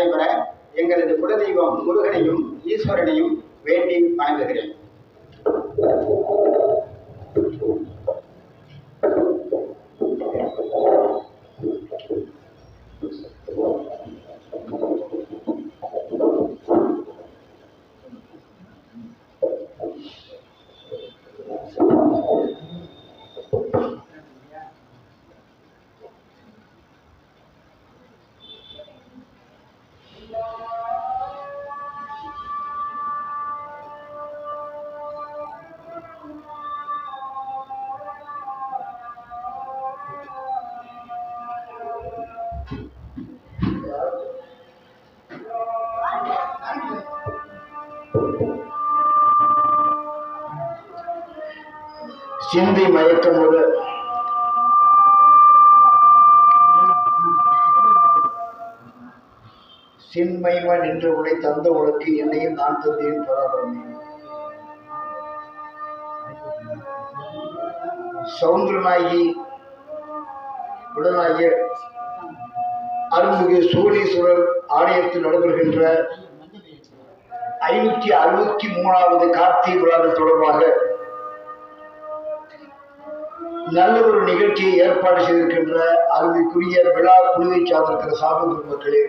நடைபெற எங்களது குலதெய்வம் முருகனையும் ஈஸ்வரனையும் வேண்டி வணங்குகிறேன். சிந்தி மயக்கமுள்ள சின்மயமா நின்ற உடை தந்த உனக்கு என்னையும் நான் தந்தேன் பராபரமே. சவுந்தரநாயகி உடனாகிய அருள்மிகு சூழீஸ்வரர் ஆலயத்தில் நடைபெறுகின்ற 563வது கார்த்திகை விழாவில் தொடர்பாக நல்லதொரு நிகழ்ச்சியை ஏற்பாடு செய்திருக்கின்ற அருமைக்குரிய விழா குழுவை சார்ந்திருக்கிற சாமி குடும்பங்களே,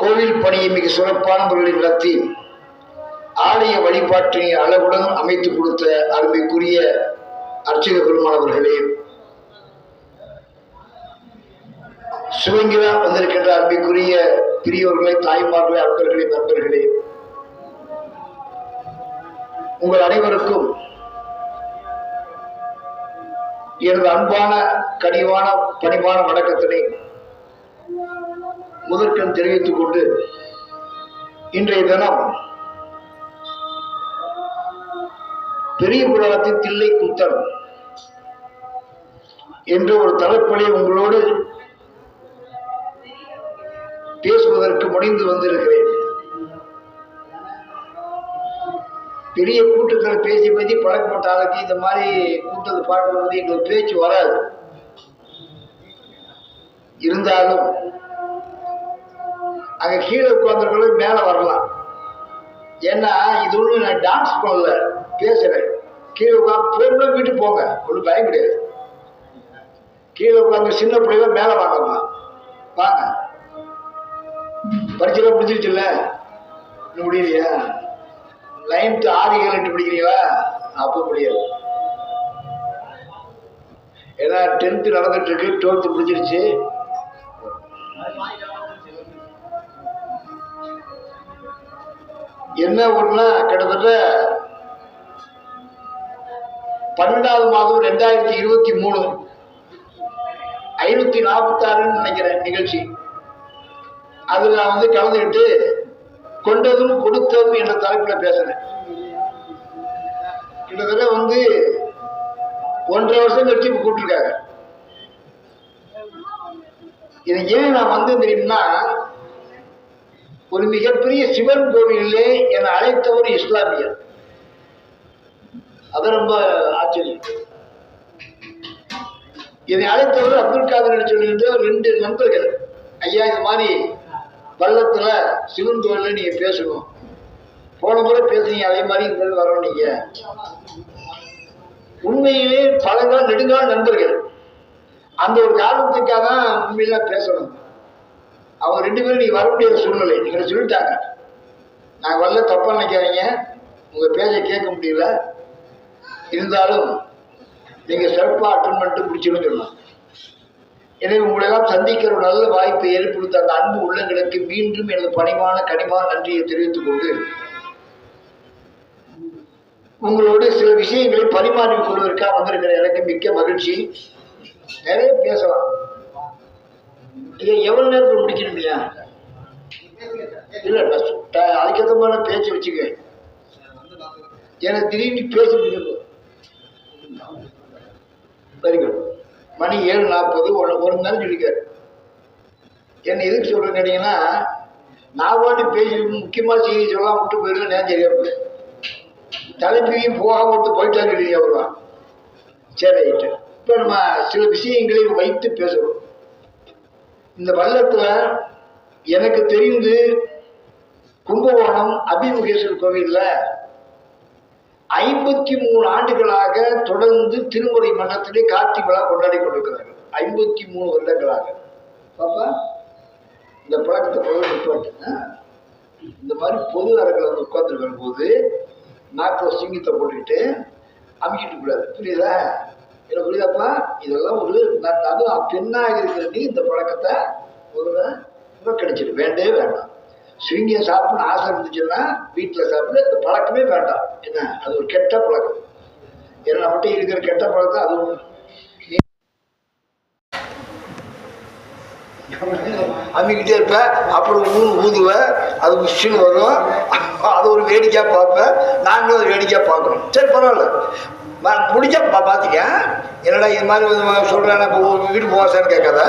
கோவில் பணியை மிக சிறப்பான முறையில் நடத்தி ஆலய வழிபாட்டினை அளவுடன் அமைத்துக் கொடுத்த அருமைக்குரிய அர்ச்சக பெருமானவர்களே, சிவங்கிரா வந்திருக்கின்ற அருமைக்குரிய பெரியவர்களே, தாய்மார்களே, அன்பர்களே, நண்பர்களே, உங்கள் அனைவருக்கும் எனது அன்பான கனிவான பணிவான வணக்கத்தினை முதற்கண் தெரிவித்துக் கொண்டு இன்றைய தினம் பெரிய புராணத்தின் தில்லை கூத்தன் என்ற ஒரு தலைப்பிலே உங்களோடு பேசுவதற்கு முனைந்து வந்திருக்கிறேன். பெரிய கூட்டத்தில் பேசி பழக்கப்பட்ட ஆளுக்கு இந்த மாதிரி கூட்டத்தை பார்க்கறது எங்களுக்கு பேச்சு வராது. இருந்தாலும் அங்க கீழே உட்கார்ந்துருக்கிறது மேல வரலாம். ஏன்னா இது ஒண்ணு நான் டான்ஸ் பண்ணல, பேசுறேன். கீழே உட்காந்து வீட்டுக்கு போங்க, ஒன்றும் பயம் கிடையாது. கீழே உட்காந்து சின்ன பிள்ளைங்க மேல வாங்கம்மா, வாங்க. பரிச்செல்லாம் முடிஞ்சிருச்சுல்ல, இன்னும் முடியலையா? 9th 6, 7, 8 படிக்கிறீங்களா? அப்போ முடியாது. ஏன்னா 10th நடந்துட்டு இருக்கு, 12th முடிஞ்சிருச்சு. என்ன ஒண்ணுனா கிட்டத்தட்ட 12வது மாதம் 2023 546 நினைக்கிறேன் நிகழ்ச்சி. அதுல நான் கலந்துக்கிட்டு கொண்டதும் கொடுத்ததும் என்ற தலைப்புல பேசுறேன். கிட்டத்தட்ட 1.5 வருஷம் கழிச்சு கூப்பிட்டுருக்காங்க. இது ஏன் நான் தெரியும்னா, ஒரு மிகப்பெரிய சிவன் கோவிலே என்னை அழைத்தவர் இஸ்லாமியர். அது ரொம்ப ஆச்சரியம். என்னை அழைத்தவர் அப்துல் காதர் சொல்லிட்டு 2 நண்பர்கள், ஐயா இது மாதிரி பள்ளத்துல சிவன் கோவில்ல நீங்க பேசணும், போன முறை பேசுறீங்க, அதே மாதிரி இந்த வரணும். நீங்க உண்மையிலே பழங்கால நெடுங்கால நண்பர்கள். அந்த ஒரு காரணத்துக்காக தான் உண்மையில பேசணும். அவங்க 2 பேரும் நீங்க வர முடியாத சூழ்நிலை நீங்க சொல்லிட்டாங்க. நான் வரல, தப்பா நினைக்காதீங்க, உங்க பேச கேட்க முடியல. இருந்தாலும் நீங்க சிறப்பா அட்டன் பண்ணிட்டு முடிச்சுன்னு சொல்லலாம். எனவே உங்களெல்லாம் சந்திக்கிற ஒரு நல்ல வாய்ப்பை ஏற்படுத்த அந்த அன்பு உள்ளங்களுக்கு மீண்டும் எனது பணிவான கனிவான நன்றியை தெரிவித்துக் கொண்டு உங்களோடு சில விஷயங்களை பரிமாறிக் கொள்வதற்காக வந்திருக்கிற எனக்கு மிக்க மகிழ்ச்சி. நிறைய பேசலாம். நீங்க எவ்வளவு நேரத்தில் முடிக்கணும் இல்லையா? இல்ல அதுக்கேற்ற மாதிரி பேச்சு வச்சுக்க. எனக்கு திடீர்னு பேசி முடியும். Very good. மணி 7:40 ஒரு நேரம் சொல்லிக்காரு. என்ன எதுக்கு சொல்றேன்னு கேட்டீங்கன்னா, நான் பாட்டு பேசி முக்கியமான செய்தி சொல்லலாம் விட்டு போயிருந்தேன். நேரம் தெரியாது, தலைப்பையும் போகாம விட்டு போயிட்டான்னு வருவான். சரி ரைட்டு. இப்போ நம்ம சில விஷயங்களை வைத்து பேசுவோம். இந்த வள்ளத்துல எனக்கு தெரிந்து கும்பகோணம் அபிமுகேஸ்வரர் கோவில்ல 53 ஆண்டுகளாக தொடர்ந்து திருமுறை மன்றத்திலே கார்த்திகை விழா கொண்டாடி கொண்டிருக்கிறார்கள். 53 வருடங்களாக. பாப்பா இந்த பழக்கத்தை பொது இந்த மாதிரி பொது அரங்கில் வந்து உட்கார்ந்துருக்கிற போது நாக்கில் சிங்கத்தை போட்டுக்கிட்டு அமைக்கிட்டு கூடாது. புரியுதா? என்ன புரியுதாப்பா? இதெல்லாம் ஒரு அதுவும் பெண்ணாக இருக்கிற நீ இந்த பழக்கத்தை ஒரு புறக்கணிச்சிடு. வேண்டே வேண்டாம். ஸ்விங்கியை சாப்பிடணும்னு ஆசை இருந்துச்சுன்னா வீட்டில் சாப்பிட்டு இந்த பழக்கமே வேண்டாம். என்ன அது ஒரு கெட்ட பழக்கம். ஏன்னா நம்மகிட்ட இருக்கிற கெட்ட பழக்கம் அது ஒன்று. அம்மிக்கிட்டே இருப்பேன், அப்புறம் ஊதுவேன், அது மிஷின் வரும், அது ஒரு வேடிக்கையாக பார்ப்பேன், நாங்களும் ஒரு வேடிக்கையாக பார்க்குறோம். சரி பரவாயில்ல, பிடிச்சா பார்த்துக்க. என்னடா இது மாதிரி சொல்கிறேன் இப்போ வீடு போவாசான்னு கேட்காத.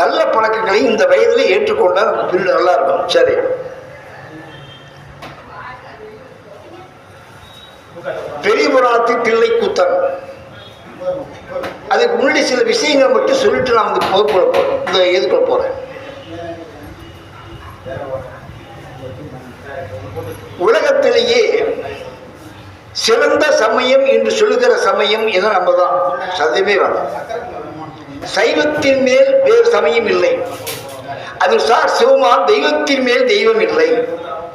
நல்ல பழக்கங்களை இந்த வயதில் ஏற்றுக்கொண்டால் பிரிவு நல்லா இருக்கும். சரி, பெரிய புராணத்தின் தில்லை கூத்தன், அதுக்கு முன்னாடி சில விஷயங்களை மட்டும் சொல்லிட்டு நான் வந்து இந்த எதுக்குள்ள போறேன். உலகத்திலேயே சிறந்த சமயம் என்று சொல்லுகிற சமயம் என நம்ம தான். சதமே வேண்டாம். சைவத்தின் மேல் வேறு சமயம் இல்லை. அது சார் சிவமான் தெய்வத்தின் மேல் தெய்வம் இல்லை.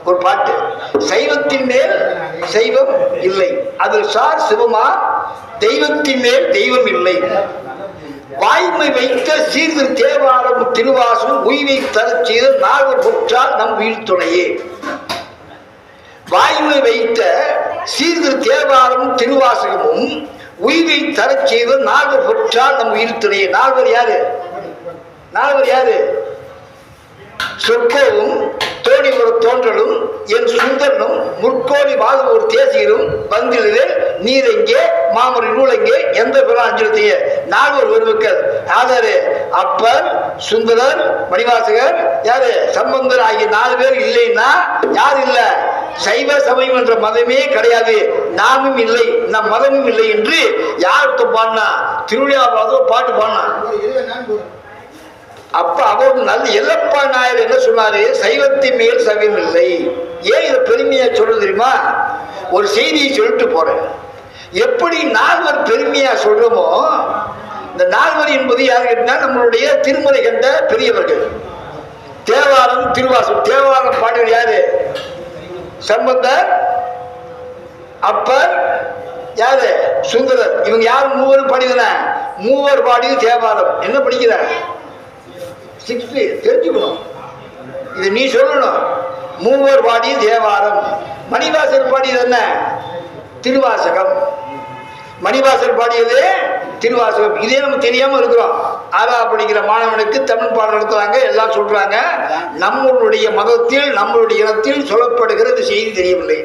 ஒரு பாட்டு, சைவத்தின் மேல் சைவம் இல்லை, அது சார் சிவமா தெய்வத்தின் மேல் தெய்வம் இல்லை. வாய்மை வைத்த சீர்திரு தேவாரம் திருவாசம் உய்வை தரச் செய்த நால்வர் பொற்றால் நம் உயிர் துணையே. வாய்மை வைத்த சீர்திரு தேவாரம் திருவாசகமும் உய்வை தரச் செய்த நால்வர் பொற்றால் நம் உயிர் துணையே. நால்வர் யாரு? நால்வர் யாரு? சொற்கோவும் தோணிபுர தோன்றலும் என் சுந்தரனும் முற்கோணி வாழ்வோர் தேசியரும் வந்திலே நீரெங்கே மாமரி நூலெங்கே எந்த பிறா அஞ்சலத்தையே. நால்வர் ஒருவர்கள் ஆதாரு அப்பர் சுந்தரர் மணிவாசகர் யாரு சம்பந்தர் ஆகிய 4 பேர் இல்லைன்னா யார் இல்ல? சைவ சமயம் என்ற மதமே கிடையாது, நாமும் இல்லை, நம் மதமும் இல்லை என்று யாருக்கு பாடினா? திருவிழாவாதோ பாட்டு பாடினா. அப்ப அவர் நல்ல எல்லப்பா நாயர் என்ன சொன்னாரு? சைவத்தின் மேல் சைவம் இல்லை. ஏன் இதை பெருமையா சொல்ல தெரியுமா? ஒரு செய்தியை சொல்லிட்டு போறேன். எப்படி நால்வர் பெருமையா சொல்றோமோ, இந்த நால்வர் என்பது யாரு கேட்டா நம்மளுடைய திருமுறை கண்ட பெரியவர்கள். தேவாரம் திருவாசம். தேவாரம் பாடுவர் யாரு? சம்பந்தர், அப்பர், யாரு சுந்தரர். இவங்க யாரு? மூவரும் படிக்கிற மூவர் பாடிய தேவாரம். என்ன படிக்கிற? 60 தெரிஞ்சுக்கணும். இது நீ சொல்லணும். மூவர் பாடிய தேவாரம். மணிவாசர் பாடியது என்ன? திருவாசகம். மணிவாசர் பாடியது திருவாசகம். இதே நம்ம தெரியாம இருக்கிறோம். 6ஆவது படிக்கிற மாணவனுக்கு தமிழ் பாடம் நடத்துறாங்க, எல்லாம் சொல்றாங்க. நம்மளுடைய மதத்தில் நம்மளுடைய இனத்தில் சொல்லப்படுகிற இந்த செய்தி தெரியவில்லை.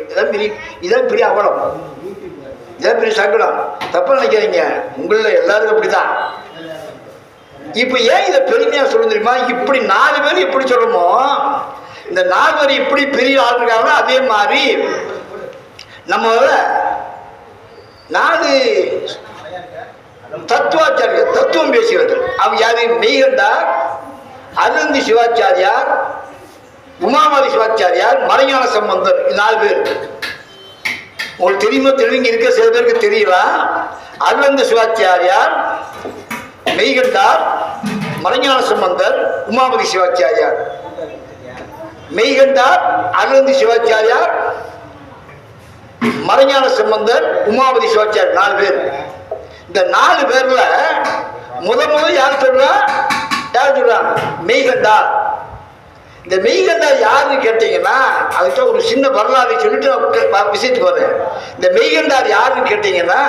இதான் பெரிய அவலம், இதான் பெரிய சங்கடம். தப்பா நினைக்கிறீங்க, உங்கள எல்லாருக்கும் அப்படிதான். இப்ப ஏன் இதை பெருமையா சொல்ல தெரியுமா? இப்படி 4 பேர் எப்படி சொல்லணுமோ, இந்த 4 பேர் இப்படி பெரிய ஆள் இருக்காங்க. அதே மாதிரி நம்ம 4 தத்துவாச்சாரியர் தத்துவம் பேசுகிறார்கள். அவங்க யாரு? மெய்கண்டார், அருந்தி சிவாச்சாரியார், உமாமதி சிவாச்சாரியார், மறைஞான சம்பந்தர். 4 பேர் உங்களுக்கு தெரியுமா? தெரிவிங்க இருக்க சில பேருக்கு தெரியலாம். அருந்தி சிவாச்சாரியார், மெய்கண்டார், மறைஞான சம்பந்தர், உமாபதி சிவாச்சாரியார். மெய்கண்டார், அருந்தி சிவாச்சாரியார், மறைஞான சம்பந்தர், உமாபதி சிவாச்சாரியார். 4 பேர். இந்த 4 பேர்ல முதல் யார் சொல்றா? யார் சொல்றாங்க? மெய்கண்டார். இந்த மெய்கண்டார் யாருன்னு கேட்டீங்கன்னா, அதுக்கு ஒரு சின்ன வரலாறு சொல்லிட்டு விஷயத்துக்கு வரேன். இந்த மெய்கண்டார் யாருன்னு கேட்டீங்கன்னா,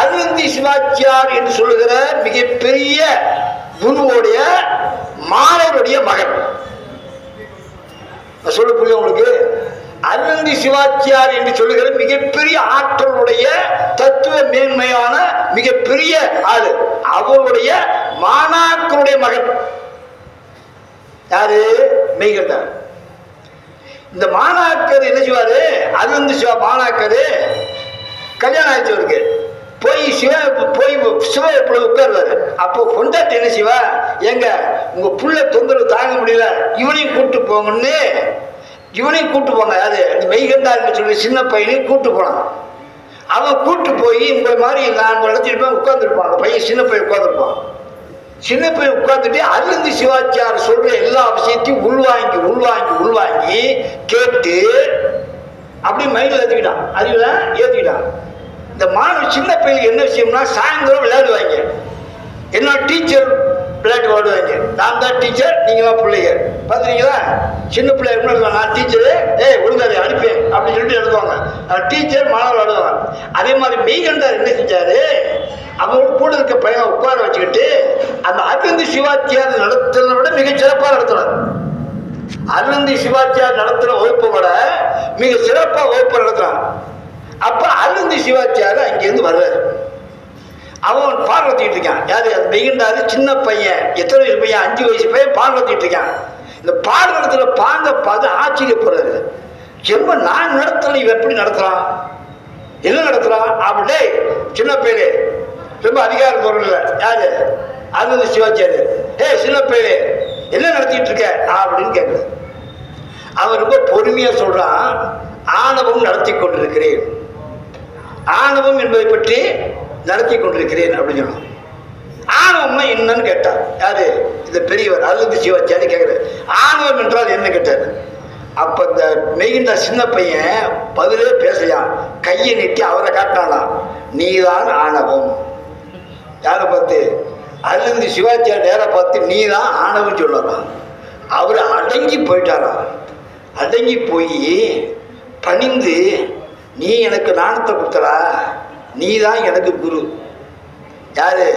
அருந்தி சிவாச்சார் என்று சொல்லுகிற மிகப்பெரிய குருவோடைய மாணவருடைய மகன். சொல்ல புரியும் உங்களுக்கு? அருந்தி சிவாச்சார் என்று சொல்லுகிற மிகப்பெரிய ஆற்றலுடைய தத்துவ மேன்மையான மிகப்பெரிய ஆளு. அவருடைய மாணாக்கருடைய மகன் யாரு? மெய்கண்டார். இந்த மாணாக்கர் என்ன செய்வாரு? அருந்தி சிவா மாணாக்கரு கல்யாணம் ஆயிடுச்சு. அவருக்கு போய் சிவா எப்படி உட்காருவாரு. அப்போ கொண்டாட்டி என்ன சிவா, எங்க உங்க புள்ள தொந்தரவு தாங்க முடியல, இவனையும் கூப்பிட்டு போங்கன்னு இவனையும் கூப்பிட்டு போங்க. அது மெய்கண்டாருன்னு சொல்லி சின்ன பையனையும் கூப்பிட்டு போனான். அவன் கூப்பிட்டு போய் இந்த மாதிரி நான் நடத்திருப்பேன், உட்காந்துருப்பான். அந்த பையன் சின்ன பையன் உட்காந்துருப்பான். சின்ன பையன் உட்காந்துட்டு அருந்தி சிவாச்சார் சொல்ற எல்லா விஷயத்தையும் உள்வாங்கி கேட்டு அப்படி மைண்டில் ஏற்றிக்கிட்டான். அறிவுல ஏற்றிக்கிட்டான். இந்த மாணவர் சின்ன பையனுக்கு என்ன விஷயம்னா, சாயந்தரம் விளையாடுவாங்க. என்ன டீச்சர் விளையாட்டு விளையாடுவாங்க. நான் தான் டீச்சர், நீங்களாம் பிள்ளைங்க. பார்த்துருக்கீங்களா? சின்ன பிள்ளை எப்படி நான் டீச்சரு, ஒழுங்காரு அனுப்பேன் அப்படின்னு சொல்லிட்டு எழுதுவாங்க. டீச்சர் மாணவர் விளையாடுவாங்க. அதே மாதிரி மெய்கண்டார் என்ன செஞ்சாரு, அவங்களோட கூட இருக்க பையனை உட்கார வச்சுக்கிட்டு அந்த அருந்தி சிவாச்சியார் நடத்துறதை விட மிக சிறப்பாக நடத்துறார். அருந்தி சிவாச்சியார் நடத்துகிற வகுப்பை விட மிக சிறப்பாக வகுப்பு நடத்துறான். அப்ப அருந்தி சிவாச்சியார் அங்கிருந்து வர்றாரு. அவன் பார்வத்திட்டு இருக்கான். யாரு? அது மெய்கண்டாரு சின்ன பையன். எத்தனை வயசு பையன்? 5 வயசு பையன் பார்வத்திட்டு இருக்கான். இந்த பார்வத்துல பாங்க பார்த்து ஆச்சரியப்படுறாரு. ரொம்ப நான் நடத்தல, இவன் எப்படி நடத்துறான், என்ன நடத்துறான் அப்படியே. சின்ன பையனே, ரொம்ப அதிகார பொருள் இல்லை. யாரு? அருந்தி சிவாச்சியாரு. சின்ன பையனே என்ன நடத்திட்டு இருக்க அப்படின்னு கேட்குறது. அவன் ரொம்ப பொறுமையா சொல்றான், ஆணவம் நடத்தி கொண்டிருக்கிறேன், ஆணவம் என்பதை பற்றி நடத்தி கொண்டிருக்கிறேன் அப்படின்னு சொன்னான். ஆணவம்னா என்னன்னு கேட்டார். யாரு? இந்த பெரியவர் அருந்தி சிவாச்சாரி கேட்குறாரு, ஆணவம் என்றால் என்ன கேட்டார். அப்ப இந்த மெய்கின்ற சின்ன பையன் பதிலே பேசலையான். கையை நீட்டி அவரை காட்டினாலாம், நீதான் ஆணவம். யாரை பார்த்து? அருந்தி சிவாச்சாரி நேர பார்த்து நீதான் ஆணவம் சொல்லலாம். அவர் அடங்கி போயிட்டாராம். அடங்கி போய் பணிந்து, நீ எனக்கு நாணத்தை கொடுத்தரா, நீ தான் எனக்கு குரு. யாரு?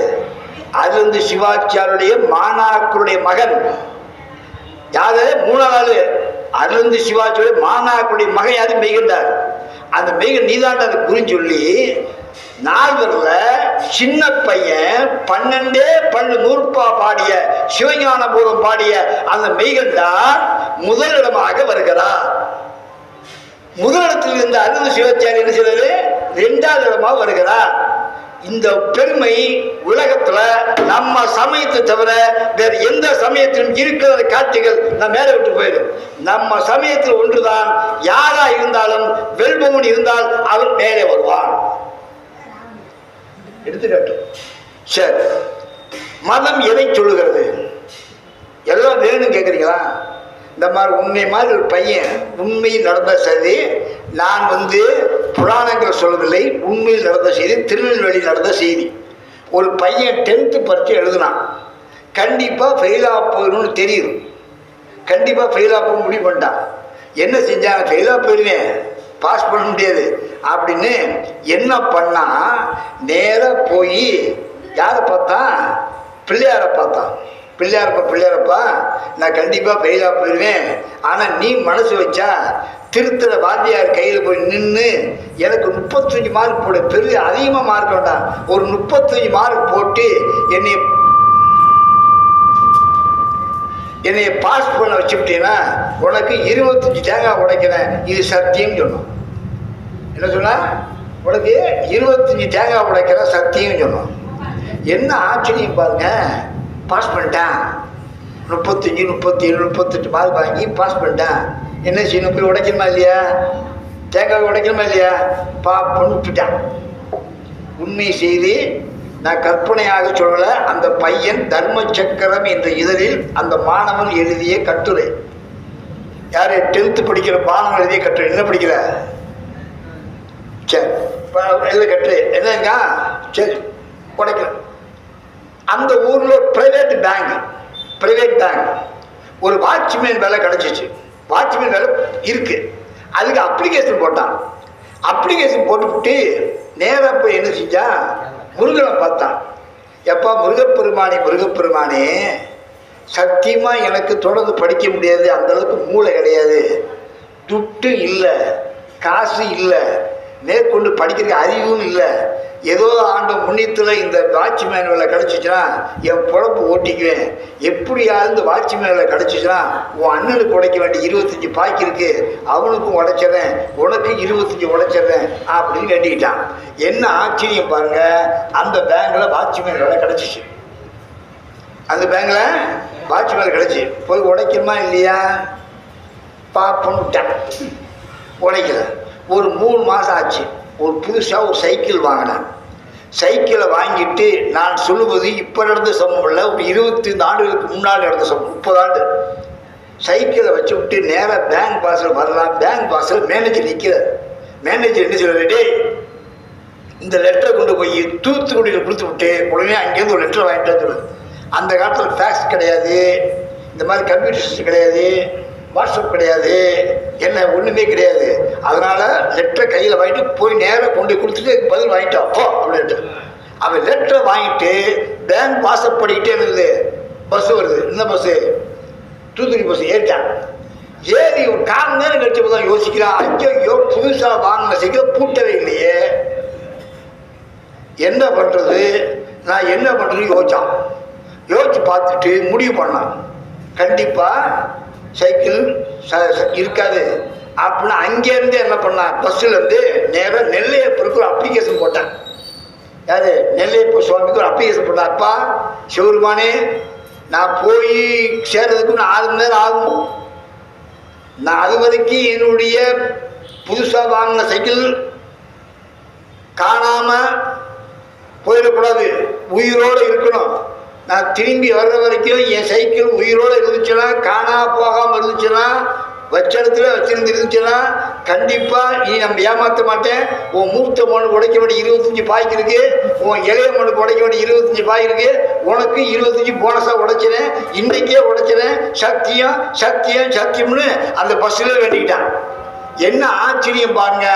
அருந்தி சிவாச்சாரியுடைய மாணாக்கருடைய மகன். யாரு? 3வது அருந்தி சிவாச்சாரிய மாணாக்கருடைய மகன். யாரு? மெய்கண்டார். அந்த மெய்கன் நீதாண்ட அந்த குருன்னு சொல்லி 4 சின்ன பையன் 12 நூற்பா பாடிய சிவஞான பூர்வம் பாடிய அந்த மெய்கண்டார் முதலிடமாக வருகிறார். முதலிடத்தில் இருந்த அருந்தி சிவாச்சாரி என்ன செய்வது? 2வது இடமாக வருகிறார். இந்த பெருமை உலகத்துல நம்ம சமயத்தை தவிர வேற எந்த சமயத்திலும் இருக்கிற காட்சிகள் நம்ம மேல விட்டு போயிடும். நம்ம சமயத்தில் ஒன்றுதான், யாரா இருந்தாலும் வெல்பவன் இருந்தால் அவன் மேலே வருவான். எடுத்துக்காட்டு. சரி, மதம் எதை சொல்லுகிறது? எல்லாம் வேணும் கேட்குறீங்களா? இந்த மாதிரி உண்மை மாதிரி ஒரு பையன் உண்மையில் நடந்த செய்தி, நான் புராணங்கள் சொல்லவில்லை, உண்மையில் நடந்த செய்தி, திருநெல்வேலியில் நடந்த செய்தி. ஒரு பையன் 10th பரீட்சை எழுதுனான். கண்டிப்பாக ஃபெயிலாக போயிடும்னு தெரியுது. கண்டிப்பாக ஃபெயிலாக போக முடிவு பண்ணிட்டான். என்ன செஞ்சாங்க? ஃபெயிலாக போயிடுவேன், பாஸ் பண்ண முடியாது அப்படின்னு என்ன பண்ணா, நேராக போய் யாரை பார்த்தான்? பிள்ளையாரை பார்த்தான். பிள்ளையாரப்பா, நான் கண்டிப்பாக ஃபெயிலாக போயிடுவேன், ஆனால் நீ மனசு வச்சா திருத்துற வாத்தியார் கையில் போய் நின்று எனக்கு 35 மார்க் போடு, பெரிய அதிகமாக மார்க் வேண்டாம், ஒரு 35 மார்க் போட்டு என்னைய பாஸ் பண்ண வச்சுக்கிட்டீங்கன்னா உனக்கு 25 தேங்காய் உடைக்கிறேன், இது சத்தியம் சொன்னோம். என்ன சொன்னா? உனக்கு 25 தேங்காய் உடைக்கிற சத்தியம் சொன்னோம். என்ன ஆச்சரியம் பாருங்க, பாஸ் பண்ணிட்டேன். 35, 37, 38 மார்க் வாங்கி பாஸ் பண்ணிட்டேன். என்ன செய்யணும்? போய் உடைக்கணுமா இல்லையா? தேங்காய் உடைக்கணுமா இல்லையா? பாப்பன்னு விட்டுட்டான். உண்மை செய்தி நான் கற்பனையாக சொல்லலை. அந்த பையன் தர்ம சக்கரம் என்ற இதழில் அந்த மாணவன் எழுதிய கட்டுரை. யாரு? 10th படிக்கிற மாணவன் எழுதிய கட்டுரை. என்ன படிக்கிற? சரி, எழுத கட்டுரை என்னங்க? சரி, உடைக்கல. அந்த ஊர்ல பிரைவேட் பேங்க் ஒரு வாட்ச்மேன் வேலை கிடைச்சிச்சு. வாட்ச்மேன் வேலை இருக்கு. அதுக்கு அப்ளிகேஷன் போட்டான். அப்ளிகேஷன் போட்டுவிட்டு நேராக போய் என்ன செஞ்சா, முருகனை பார்த்தான். எப்பா முருகப்பெருமானே, சத்தியமா எனக்கு தொடர்ந்து படிக்க முடியாது, அந்த அளவுக்கு மூளை கிடையாது, துட்டு இல்லை, காசு இல்லை, மேற்கொண்டு படிக்கிற அறிவும் இல்லை. ஏதோ ஆண்ட முன்னியத்தில் இந்த வாட்ச்மேன் வேலை கிடச்சிச்சுன்னா என் பொழப்பு ஓட்டிக்குவேன். எப்படியாவது இந்த வாட்ச்மேன் வேலை கிடச்சிச்சுன்னா உன் அண்ணனுக்கு உடைக்க வேண்டிய 25 பாய்க்கு இருக்கு, அவனுக்கும் உடைச்சிட்றேன், உனக்கு 25 உடைச்சிட்றேன் அப்படின்னு வேண்டிக்கிட்டான். என்ன ஆச்சரியம் பாருங்க, அந்த பேங்கில் வாட்ச்மேன் வேலை கிடச்சிச்சு. அந்த பேங்கில் வாட்ச்மேன் கிடச்சி போய் உடைக்கணுமா இல்லையா பாப்பன்னு விட்டான். உடைக்கல. ஒரு 3 மாதம் ஆச்சு. ஒரு புதுசாக ஒரு சைக்கிள் வாங்கினேன். சைக்கிளை வாங்கிட்டு நான் சொல்லுவது இப்போ நடந்த சம்பவம் இல்லை, ஒரு 25 ஆண்டுகளுக்கு முன்னாடி நடந்த சம்பவம், 30 ஆண்டு. சைக்கிளை வச்சு விட்டு நேராக பேங்க் பாஸில் வரலாம். பேங்க் பாஸில் மேனேஜர் நிற்கிறார். மேனேஜர் என்ன சொல்லுவாரு, இந்த லெட்டரை கொண்டு போய் தூத்துக்குடியில் கொடுத்து விட்டு உடனே அங்கேருந்து ஒரு லெட்டரை வாங்கிட்டு வந்துடுவேன். அந்த காலத்தில் ஃபேக்ஸ் கிடையாது, இந்த மாதிரி கம்ப்யூட்டர் சிஸ்டம் கிடையாது, வாட்ஸ்அப் கிடையாது, என்ன ஒன்றுமே கிடையாது. அதனால் லெட்டரை கையில் வாங்கிட்டு போய் நேராக கொண்டு கொடுத்துட்டு பதில் வாங்கிட்டான் போ அப்படின்ட்டு. அவன் லெட்டரை வாங்கிட்டு பேங்க் வாட்ஸ்அப் பண்ணிக்கிட்டே இருந்தது. பஸ்ஸு வருது, இந்த பஸ்ஸு தூத்துக்குடி பஸ்ஸு ஏறிட்டான். ஏறி ஒரு 1/4 மணி நேரம் கழிச்சு தான் யோசிக்கிறான், ஐயோ புதுசாக வாங்கின சைக்கிள் பூட்டவே இல்லையே, என்ன பண்ணுறது, நான் என்ன பண்ணுறதுன்னு யோசித்தான். யோசிச்சு பார்த்துட்டு முடிவு பண்ணான், கண்டிப்பாக சைக்கிள் இருக்காது அப்படின்னு. அங்கேருந்து என்ன பண்ணான், பஸ்ஸுலேருந்து நேராக நெல்லையப்பருக்கு ஒரு அப்ளிகேஷன் போட்டேன். யாரு, நெல்லையப்பர் சுவாமிக்கு ஒரு அப்ளிகேஷன் போட்டேன். அப்பா சிவருமானே, நான் போய் சேர்றதுக்கு 4 மணி நேரம் ஆகும். நான் அது வரைக்கும் என்னுடைய புதுசாக வாங்கின சைக்கிள் காணாமல் போயிடக்கூடாது, உயிரோடு இருக்கணும். நான் திரும்பி வர்ற வரைக்கும் என் சைக்கிள் உயிரோடு இருந்துச்சுன்னா, காணா போகாமல் இருந்துச்சுன்னா, வச்ச இடத்துல வச்சிருந்துருந்துச்சுன்னா கண்டிப்பாக நீ நம்ம ஏமாற்ற மாட்டேன். உன் மூத்த மண்ணுக்கு உடைக்க வேண்டிய 25 பாய்க்கு இருக்கு, உன் இளைய மண்ணுக்கு உடைக்க வேண்டிய 25 பாய் இருக்கு, உனக்கு 25 போனஸாக உடைச்சினேன், இன்றைக்கே உடைச்சினேன், சத்தியம் சத்தியம் சத்தியம்னு அந்த பஸ்ஸில் வேண்டிக்கிட்டான். என்ன ஆச்சரியம் பாருங்க,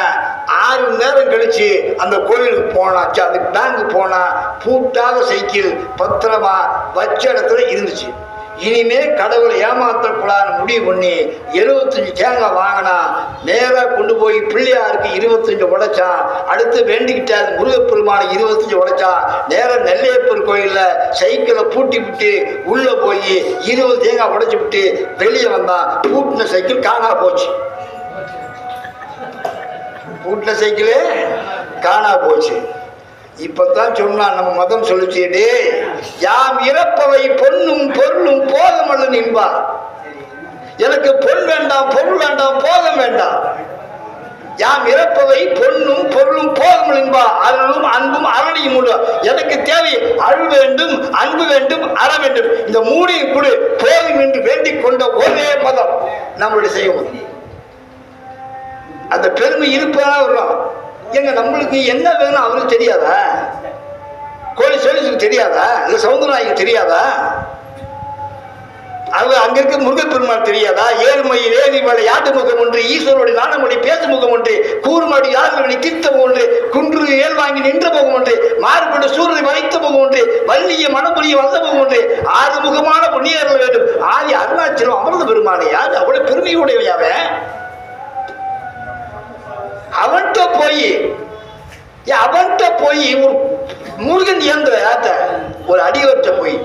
6 மணி நேரம் கழிச்சு அந்த கோயிலுக்கு போனாச்சு, அந்த பேங்க்கு போனா பூட்டாத சைக்கிள் பத்திரமா வச்ச இடத்துல இருந்துச்சு. இனிமே கடவுளை ஏமாற்றக்கூடாதுன்னு முடிவு பண்ணி 75 தேங்காய் வாங்கினா, நேராக கொண்டு போய் பிள்ளையாருக்கு 25 உடைச்சான். அடுத்து வேண்டிக்கிட்டார் முருகப்பெருமான 25 உடைச்சான். நேராக நெல்லையப்பர் கோயிலில் சைக்கிளை பூட்டி விட்டு உள்ளே போய் 20 தேங்காய் உடைச்சி விட்டு வெளியே வந்தான். பூட்டின சைக்கிள் காணா போச்சு. பூட்டின சைக்கிளே காணா போச்சு. இப்பதான் சொன்னான் நம்ம மதம் சொல்லிச்சுடே, யாம் இறப்பவை பொன்னும் பொருளும் போதமல்ல நின்பா. எனக்கு பொன் வேண்டாம், பொருள் வேண்டாம், போதம் வேண்டாம். யாம் இறப்பவை பொன்னும் பொருளும் போதம் என்பா. அருளும் அன்பும் அரணியும் உண்டு. எனக்கு தேவை அருள் வேண்டும், அன்பு வேண்டும், அற வேண்டும். இந்த 3 கூட போதும் என்று வேண்டிக் கொண்ட ஒரே மதம் நம்மளுடைய செய்யும். அந்த பெருமை இருப்பதா வரும். எங்க நம்மளுக்கு என்ன வேணும் அவருக்கு தெரியாதா? கோழி சொல்லிக்கு தெரியாதா? இல்லை சவுந்தரநாயகம் தெரியாதா? அவர் அங்க இருக்க முருகப்பெருமாள் தெரியாதா? 7 மைல் ஏறி மலை யாட்டு முகம் ஒன்று, ஈஸ்வரோட நாணமொழி பேசு முகம் ஒன்று, கூறுமடி யாருமணி தீர்த்த முகம் ஒன்று, குன்று ஏல் வாங்கி நின்ற முகம் ஒன்று, மாறுபட்டு சூரியனை மறைத்த முகம் ஒன்று, வள்ளிய மனப்புரிய வந்த முகம் ஒன்று, 6 முகமான புண்ணியர்கள் வேண்டும். ஆதி அருணாச்சலம் அமர்ந்த பெருமானை யார் அவ்வளவு பெருமையுடையவையாவே? அவன்கிட்ட போய் ஒரு முருகன் இயந்திர ஒரு அடிவர்கிட்ட போய்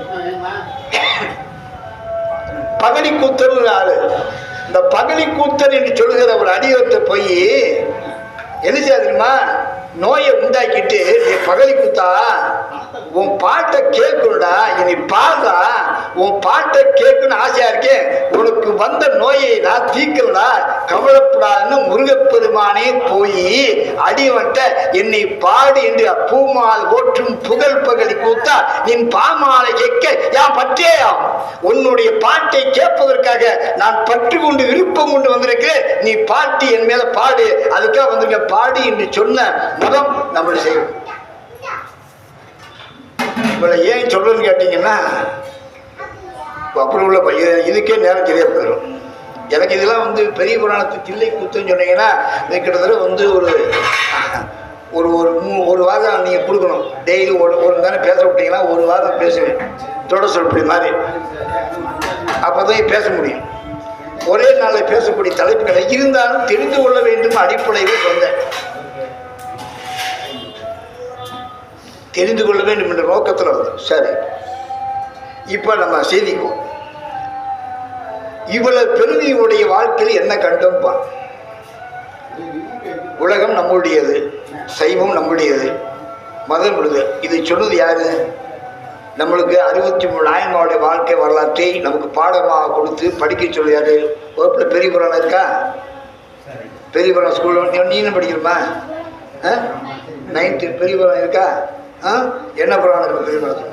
பகலி கூத்தர் ஆளு, இந்த பகலி கூத்தர் என்று சொல்லுகிற ஒரு அடிவர்கிட்ட போய் என்ன செய்ய தெரியுமா, நோயை உண்டாக்கிட்டு, நீ பகலி கூத்தா உன் பாட்டை கேட்கணுடா, நீ பாடுறா, உன் பாட்டை கேட்கணும்னு ஆசையா இருக்கேன், உனக்கு வந்த நோயை நான் தீர்க்கலடா, கவலைப்படாதுன்னு முருகப்பெருமானே போய் அடிவன்ட்ட என்னை பாடு என்று பூமால் ஓற்றும் புகழ் பகலி கூத்தா, நின் பாமாலை கேட்க யான் பற்றேயாம். உன்னுடைய பாட்டை கேட்பதற்காக நான் பற்று கொண்டு விருப்பம் கொண்டு வந்திருக்கிறேன், நீ பாட்டு என் மேல பாடு, அதுக்காக வந்திருக்க பாடு என்று சொன்ன மதம் நம்மளை செய்யும். இவளை ஏன் சொல்றேன்னு கேட்டீங்கன்னா, அப்புறம் உள்ள இதுக்கே நேரம் சரியா போயிடும். எனக்கு இதெல்லாம் பெரிய புராணத்து தில்லை கூத்துன்னு சொன்னீங்கன்னா கிட்டத்தட்ட ஒரு வாரம் நீங்கள் கொடுக்கணும். டெய்லி ஒரு தானே பேச விட்டீங்கன்னா 1 வாரம் பேசுவேன், தொட சொல்படி மாதிரி. அப்போதான் பேச முடியும். ஒரே நாளில் பேசக்கூடிய தலைப்புகளை இருந்தாலும் தெரிந்து கொள்ள வேண்டும் அடிப்படையில் சொன்னேன். தெரிந்து கொள்ள வேண்டும் என்ற நோக்கத்தில் வந்தோம். சரி, இப்போ நம்ம செய்திக்குவோம். இவ்வளவு பெருமையுடைய வாழ்க்கையில் என்ன கண்டோம்பா? உலகம் நம்முடையது, சைவம் நம்முடையது, மதம் விடுது. இது சொன்னது யாரு? நம்மளுக்கு 63 நாயன்மாருடைய வாழ்க்கை வரலாற்றை நமக்கு பாடமாக கொடுத்து படிக்க சொல்லு யாரு? வகுப்பில் பெரிய புராணம் இருக்கா? பெரிய புராணம் ஸ்கூலில் நீனும் படிக்கிறோமா? 9th பெரிய புராணம் இருக்கா? என்ன புராணம் இருக்கு? பெரிய புராணத்தில்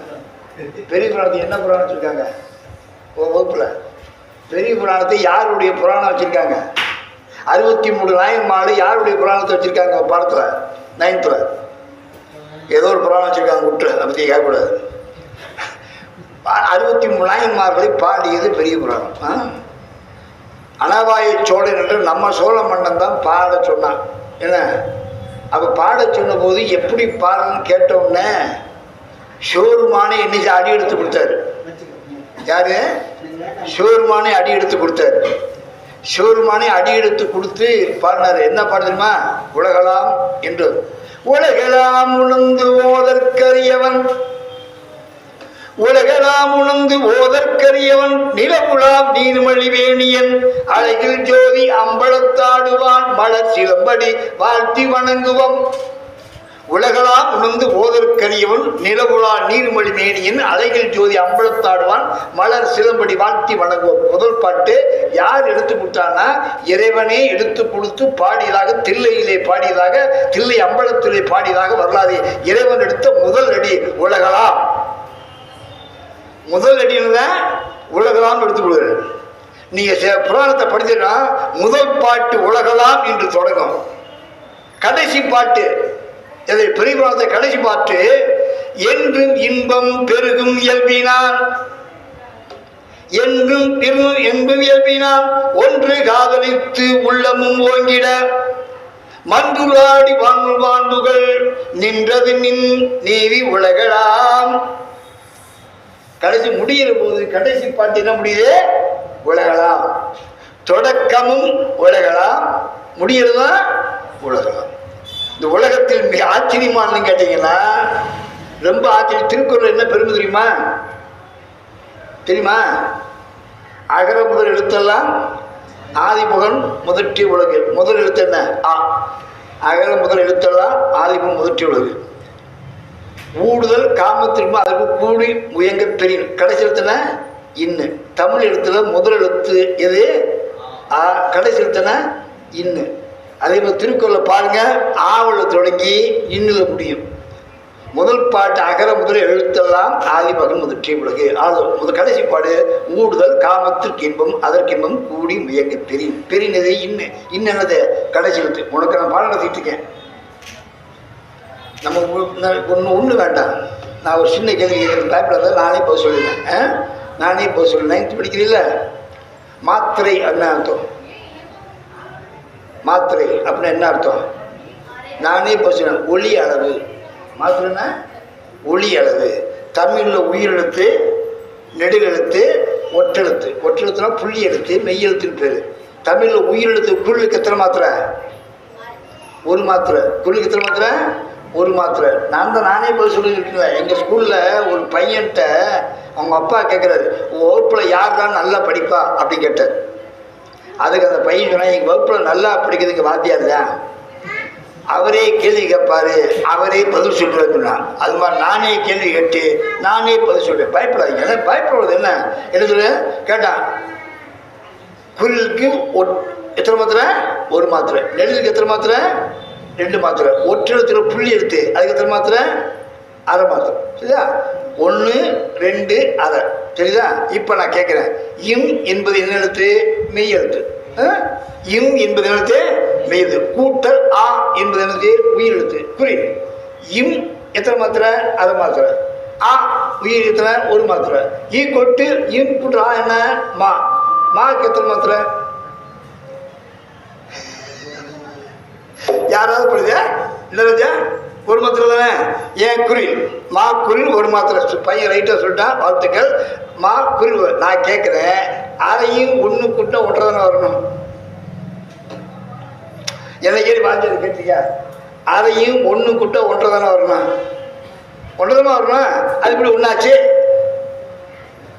பெரிய புராணத்துக்கு என்ன புராணம் வச்சுருக்காங்க வகுப்பில்? பெரிய புராணத்தை யாருடைய புராணம் வச்சுருக்காங்க? 63 நாயன்மார் யாருடைய புராணத்தை வச்சுருக்காங்க பாடத்தில்? 9th ஏதோ ஒரு புராணம் வச்சுருக்காங்க, விட்டு அதை பற்றி கேட்கக்கூடாது. 63 நாயன்மார்களை பாடியது பெரிய புராணம். அனவாய சோழன் என்று நம்ம சோழ மன்னன் தான் பாட சொன்னான். என்ன அப்போ பாட சொன்ன போது எப்படி பாடணும்னு கேட்டோன்னே சிவருமானை என்னைக்கு அடி எடுத்து கொடுத்தாரு. யாரு? சிவருமானை அடி எடுத்து கொடுத்தாரு. சிவருமானை அடி எடுத்து கொடுத்து பாடினாரு. என்ன பாடுதுமா? உலகலாம் என்று. உலகலாம் உணர்ந்து ஓதற்கரியவன், உலகலாம் உணர்ந்து ஓதற்கரியவன், நிலவுலாம் நீர்மொழிவேணியன், அழகில் ஜோதி அம்பலத்தாடுவான், மலர் சிலம்படி வாழ்த்தி வணங்குவோம். உலகலாம் உணர்ந்து ஓதற்கரியவன், நிலவுலா நீர்மொழி மேனியன், அழகில் ஜோதி அம்பலத்தாடுவான், மலர் சிலம்படி வாழ்த்தி வணங்குவோம். முதல் பாட்டு யார் எடுத்து கொடுத்தான்னா இறைவனே எடுத்து கொடுத்து பாடியதாக, தில்லையிலே பாடியதாக, தில்லை அம்பலத்திலே பாடியதாக வரலாறு. இறைவன் எடுத்த முதல் அடி உலகலாம். முதல் அடியில் தான் உலகலாம் எடுத்து கொடுக்குறாரு. நீங்க புராணத்தை படிச்சா முதல் பாட்டு உலகலாம் என்று தொடங்கும். கடைசி பாட்டு எதை? பெரிய புராணத்தை கடைசி பாட்டு என்றும் இன்பம் பெருகும் இயல்பினான், என்றும் என்பும் இயல்பினான், ஒன்று காதலித்து உள்ளமும் ஓங்கிட, மன்றுளாடி வாழ்வுகள் நின்றது நின் நீவி உலகலாம். கடைசி முடிகிற போது கடைசி பாட்டு என்ன முடியுது? உலகலாம். தொடக்கமும் உலகலாம், முடிகிறதா உலகலாம். இந்த உலகத்தில் மிக ஆச்சரியமானு கேட்டீங்கன்னா ரொம்ப ஆச்சரியம். திருக்குறள் என்ன பெருமை தெரியுமா? தெரியுமா? அகர முதல் எழுத்தெல்லாம் ஆதிமுகன் முதற்றி உலகு. முதல் எழுத்து என்ன? ஆ. அகர முதல் எழுத்தெல்லாம் ஆதிமுகன் முதற்றி உலகு. ஊடுதல் காமத்திற்கு அதற்கு கூடி முயங்க பெரிய. கடைசி எழுத்துன இன்னு. தமிழ் எழுத்துல முதல் எழுத்து எது? ஆ. கடைசி எழுத்துன இன்னு. அதே மாதிரி திருக்குறளை பாருங்க, ஆவல தொடங்கி இன்னுல முடியும். முதல் பாட்டு அகர முதல் எழுத்தெல்லாம் ஆதிமகன் முதற்றி உலகு. முதல் கடைசி பாடு ஊடுதல் காமத்திற்கு இன்பம் அதற்கு இன்பம் கூடி முயங்க பெரிய. பெரியனது இன்னு. இன்னது கடைசி எழுத்து. உனக்கு நான் பாடம் நடத்திட்டு இருக்கேன். நம்ம ஒன்று வேண்டாம். நான் ஒரு சின்ன கேள்வி கேட்குறேன், பயப்படாத. நானே போக சொல்லிடுறேன். நானே போக சொல்லுவேன். 9th படிக்கிறீல்ல? மாத்திரை அப்படின்னு அர்த்தம். மாத்திரை அப்படின்னா என்ன அர்த்தம்? நானே போக சொல்லுவேன். ஒளி அளவு. மாத்திரைன்னா ஒளி அளவு. தமிழில் உயிரெழுத்து, நெடுகெழுத்து, ஒற்றெழுத்து. ஒற்றெழுத்துனா புள்ளி எழுத்து, மெய் எழுத்துன்னு பேர். தமிழில் உயிரெழுத்து குரலுக்கு எத்தனை மாத்திரை? ஒரு மாத்திரை. குரலுக்கு எத்தனை மாத்திரை? ஒரு மாத்திரை. நானே போய் சொல்லியிருக்கேன். எங்கள் ஸ்கூலில் ஒரு பையன்கிட்ட அவங்க அப்பா கேட்குறாரு, வகுப்பில் யார் தான் நல்லா படிப்பா அப்படின்னு கேட்டார். அதுக்கு அந்த பையன் சொன்னால், எங்கள் வகுப்பில் நல்லா படிக்கிறதுக்கு வாத்தியார் தான், அவரே கேள்வி கேட்பாரு, அவரே பதில் சொல்லுவாருன்னா. அது மாதிரி நானே கேள்வி கேட்டு நானே பதில் சொல்கிறேன். பயப்படாதீங்க. ஏன்னா பயப்படுறது என்ன? என்ன சொல்லு கேட்டான். குரலுக்கு எத்தனை மாத்திரை? ஒரு மாத்திரை. நெடுலுக்கு எத்தனை மாத்திரை? 2 மாத்திரை. ஒற்றெழுத்துல புள்ளி எழுத்து, அதுக்கு எத்தனை மாத்திரை? அரை மாத்திரை. சரிதா? 1 2 அரை. சரிதா? இப்போ நான் கேட்குறேன், இம் என்பது என்ன எழுத்து? மெய் எழுத்து. இம் என்பது எழுத்து மெய் எழுத்து. கூட்டல் ஆ என்பது எழுத்து உயிர் எழுத்து. புரியுது? இம் எத்தனை மாத்திரை? அரை மாத்திரை. ஆ உயிர் எத்தனை? ஒரு மாத்திரை. ஈ கொட்டு இம் கூட்டல் ஆ என்ன? மா. மாக்கு எத்தனை மாத்திரை? யாராவது படிச்சா இல்லை? ஒரு மாத்திரை தானே. ஏன் குரில்? மா குரில் ஒரு மாத்திரை. பையன் ரைட்டாக சொல்லிட்டான், வாழ்த்துக்கள். மா குரில். நான் கேட்குறேன், அதையும் ஒன்று கூட்ட ஒன்றை தானே வரணும். என்னைக்கே வாஞ்சது கேட்டீங்க? அதையும் ஒன்று கூட்ட ஒன்றை தானே வரணும். ஒன்றதமா வரணும். அது இப்படி ஒன்றாச்சு.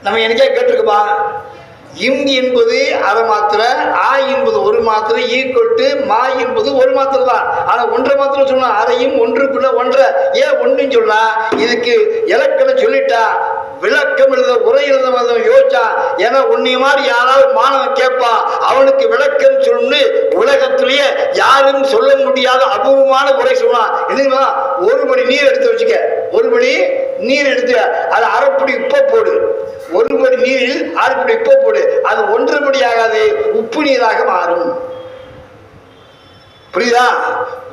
நம்ம எனக்கே கேட்டிருக்குமா? இம் என்பது அரை மாத்திரை, ஆ என்பது ஒரு மாத்திரை, ஈக்குவல்ட்டு மா என்பது ஒரு மாத்திரை தான். ஆனால் ஒன்றரை மாத்திரை சொன்னா அரையும் ஒன்றுக்குள்ள ஒன்றரை. ஏன் ஒன்றுன்னு சொன்னா இதுக்கு இலக்கணம் சொல்லிட்டா விளக்கம் எழுத உரை எழுத யோசிச்சா. ஏன்னா உன்னை மாதிரி யாராவது மாணவன் கேட்பான், அவனுக்கு விளக்கம் சொல்லு உலகத்திலேயே யாரும் சொல்ல முடியாத அபூர்வமான உரை சொன்னான். என்னங்களா? ஒரு படி நீர் எடுத்து வச்சுக்க, ஒரு படி நீர் எடுத்து அது அரைப்படி உப்பை போடு. ஒரு படி நீரில் அரைப்படி உப்பை போடு. அது ஒன்றரை படி ஆகாது, உப்பு நீராக மாறும். புரியுதா?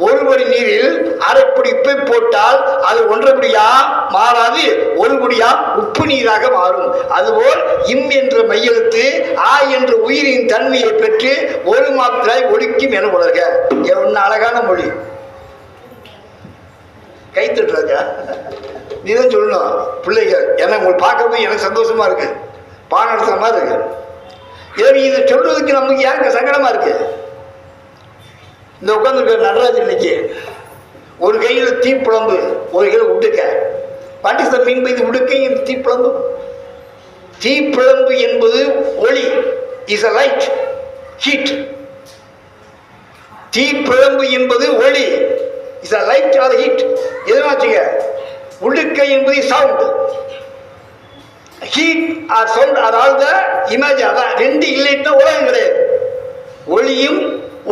ஒரு படி நீரில் அரைப்படி உப்பை போட்டால் அது ஒன்றரை படியா மாறாது, ஒரு படியா உப்பு நீராக மாறும். அதுபோல் இம் என்ற மையெழுத்து ஆ என்ற உயிரின் தன்மையை பெற்று ஒரு மாத்திரை ஒழிக்கும் என உணர்க. என்ன அழகான மொழி! கை தட்டுறாங்க. நீ தான் சொல்லணும் பிள்ளைகள். ஏன்னா உங்களுக்கு பார்க்கறது எனக்கு சந்தோஷமா இருக்கு, பாடம் நடத்துற மாதிரி இருக்கு. இதை சொல்றதுக்கு நமக்கு யாருக்கு சங்கடமா இருக்கு? இந்த உட்காந்துருக்க நடராஜன் இன்னைக்கு ஒரு கையில் தீப்புழம்பு, ஒரு கையில் உடுக்க. What is the mean by உடுக்கை என்று தீப்புழம்பு? தீப்பிழம்பு என்பது ஒளி, இஸ் அ லைட், ஹீட். தீப்பிழம்பு என்பது ஒளி, is a light or heat. எதுனாச்சுங்க? உடுக்கை என்பது sound, heat or sound or all the image. அதான் ரெண்டு இல்லைன்னா உலகம் கிடையாது. ஒளியும்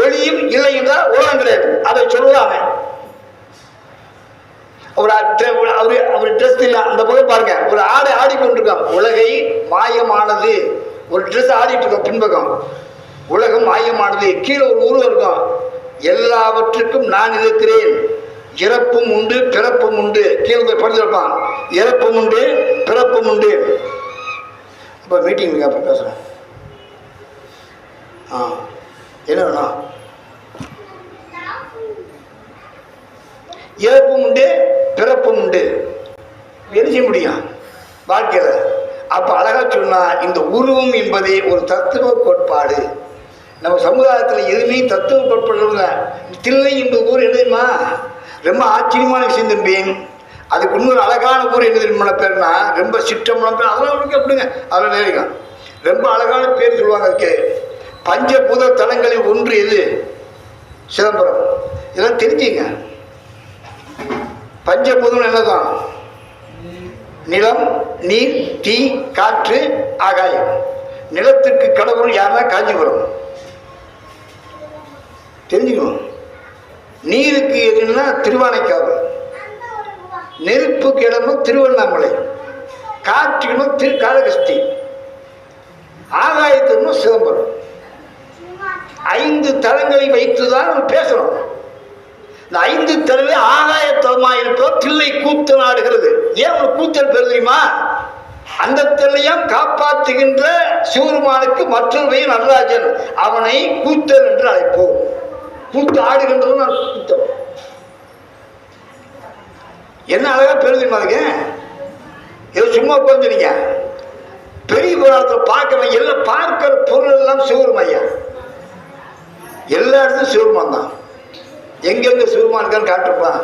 ஒளியும் இல்லை என்றால் உலகம் கிடையாது. அதை சொல்லுவாங்க. அவர் ட்ரெஸ் இல்லை, அந்த பக்கம் பாருங்க, ஒரு ஆடை ஆடிக்கொண்டிருக்கோம். உலகை மாயமானது, ஒரு ட்ரெஸ் ஆடிட்டு இருக்கோம் பின்பக்கம். உலகம் மாயமானது. கீழே ஒரு உருவம் இருக்கும். எல்லாவற்றுக்கும் நான் இருக்கிறேன், இறப்பும் உண்டு பிறப்பும் உண்டு. கீழே படிச்சு வைப்பான், இறப்பும் உண்டு பிறப்பும் உண்டு. இப்போ மீட்டிங் இருக்கு, அப்போ பேசுகிறேன். என்ன வேணும்? இறப்பும் உண்டு பிறப்பும் உண்டு. என்ன செய்ய முடியும் வாழ்க்கையில்? அப்போ அழகா சொன்னா, இந்த உருவம் என்பதே ஒரு தத்துவ கோட்பாடு. நம்ம சமுதாயத்தில் எதுவுமே தத்துவ கோட்பாடு. தில்லை என்பது ஊர் என்ன தெரியுமா? ரொம்ப ஆச்சரியமான விஷயம் தம்பி. அதுக்கு இன்னொரு அழகான ஊர் என்ன தெரியுமா பேருனா? ரொம்ப சிற்றம்பலம் பேர். அதெல்லாம் அவனுக்கு எப்படிங்க அதெல்லாம் நேரிடும். ரொம்ப அழகான பேர் சொல்லுவாங்க அதுக்கு. பஞ்சபூத தலங்களில் ஒன்று எது? சிதம்பரம். இதெல்லாம் தெரிஞ்சுங்க. பஞ்சபூதம் என்னதான்? நிலம், நீர், தீ, காற்று, ஆகாயம். நிலத்துக்கு கடவுள் யாருன்னா காஞ்சிபுரம். தெரிஞ்சுக்கணும். நீருக்கு எதுன்னா திருவானைக்காவு. நெருப்புக்கு இடமோ திருவண்ணாமலை. காற்றுக்கு திருக்காளகஸ்தி. ஆகாயத்துக்கு சிதம்பரம். 5 தலங்களை வைத்துதான் நம்ம பேசணும். இந்த 5 தலமே ஆகாயத்தலமா இருப்பதோ தில்லை கூத்து நாடுகிறது. ஏன் ஒரு கூத்தல் பேர் தெரியுமா? அந்த தில்லையும் காப்பாற்றுகின்ற சிவருமானுக்கு மற்றொரு பெயர் நடராஜன். அவனை கூத்தல் என்று அழைப்போம். கூத்து ஆடுகின்றதும் நான் கூத்தம். என்ன அழகா பேர் தெரியுமா? அதுக்கு ஏதோ சும்மா உட்காந்துருங்க. பெரிய புராணத்தில் பார்க்கணும். எல்லாம் பார்க்கிற பொருள் எல்லாம் சிவருமையா. எல்லா இடத்துலையும் சிவருமான் தான். எங்கெங்க சிவருமான் இருக்கான்னு காட்டுப்பான்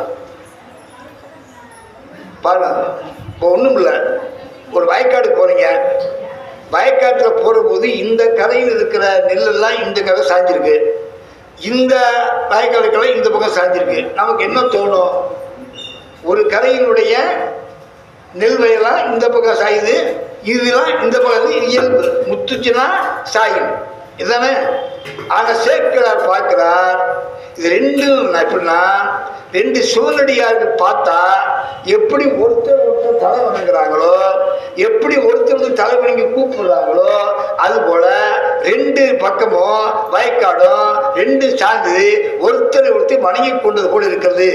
பாருங்க. இப்போ ஒன்றும் இல்லை, ஒரு வயக்காடுக்கு போறீங்க. வயக்காட்டில் போகிற போது இந்த கரையில் இருக்கிற நெல்லெல்லாம் இந்த கரை சாஞ்சிருக்கு, இந்த வயக்காடுக்கெல்லாம் இந்த பக்கம் சாஞ்சிருக்கு. நமக்கு என்ன தோணும்? ஒரு கரையினுடைய நெல் வயலாம் இந்த பக்கம் சாயுது, இதுலாம் இந்த பக்கம் இயல்பு. முத்துச்சுன்னா சாயும், இதுதானே? ஆனால் சேக்கிழார் பார்க்கிறார், இது ரெண்டும் எப்படின்னா, 2 சிவனடியார்கள் பார்த்தா எப்படி ஒருத்தர் தலை வணங்குறாங்களோ, எப்படி ஒருத்தர் தலை வணங்கி கூப்பிடுறாங்களோ, அதுபோல 2 பக்கமும் வயக்காடும் 2 சார்ந்து ஒருத்தரை வணங்கி கொண்டது போல இருக்கிறது.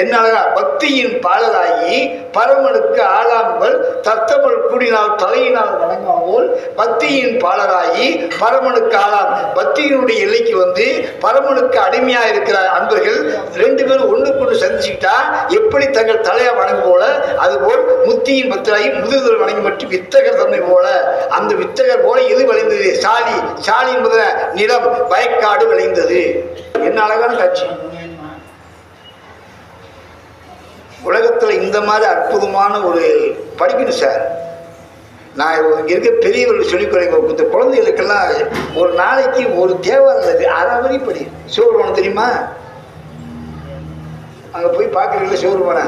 என்ன அழகா! பக்தியின் பாலராகி பரமனுக்கு ஆளாமல் தத்தமிழ் கூடினால் தலையினால் வணங்காமல் பக்தியின் பாலராகி பரமனுக்கு ஆளாம். பக்தியினுடைய எல்லைக்கு வந்து பரமனுக்கு அடிமையா இருக்கிற அன்பர்கள் 2 பேரும் ஒண்ணுக்கொண்டு சந்திச்சுக்கிட்டா எப்படி தங்கள் தலையை வணங்கும் போல, அதுபோல் முத்தியின் பக்தராகி முதுதல் வணங்கி மற்றும் வித்தகர் தன்மை போல, அந்த வித்தகர் போல எது விளைந்தது? சாலி. சாலி என்பது நிலம், வயக்காடு விளைந்தது. என்ன அழகான காட்சி! உலகத்தில் இந்த மாதிரி அற்புதமான ஒரு படிக்கணும் சார். நான் இங்கே இருக்க பெரியவர்கள் சொல்லிக் இந்த குழந்தைகளுக்கெல்லாம் ஒரு நாளைக்கு ஒரு தேவாரம் அரை வரி படி. சிவபெருமானம் தெரியுமா? அங்கே போய் பார்க்குறீங்களா சிவபெருமானை?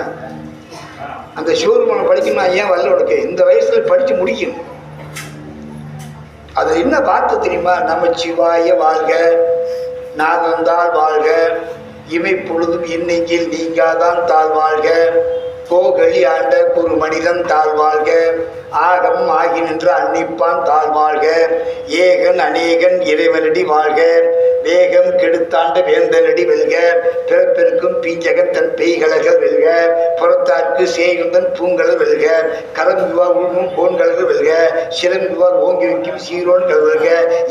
அந்த சிவபெருமானை படிக்கணும். ஏன் வரல உனக்கு? இந்த வயசில் படித்து முடிக்கணும். அது என்ன வார்த்தை தெரியுமா? நமச்சிவாய வாழ்க, நாதந்தால் வாழ்க, இமை பொழுதும் என்னெங்கில் நீங்காதான் தாழ்வாழ்க, கோகலி ஆண்ட ஒரு மனிதன் தாழ்வாழ்க, ஆகம் ஆகி நின்ற அன்னிப்பான் தாழ்வாழ்க, ஏகன் அநேகன் இறைவனடி வாழ்க, வேகம் கெடுத்தாண்ட வேந்தனடி வெல்க, பிறப்பிற்கும் பீஞ்சகன் தன் பெய்கலர்கள் வெல்க, புறத்தார்க்கு சேகுந்தன் பூங்கலர் வெல்க, கரங்குவார் உள்மும் கோன்கலர்கள் வெல்க, சிறங்குவார் ஓங்கி வைக்கும் சீரோன்கள் வெல்க,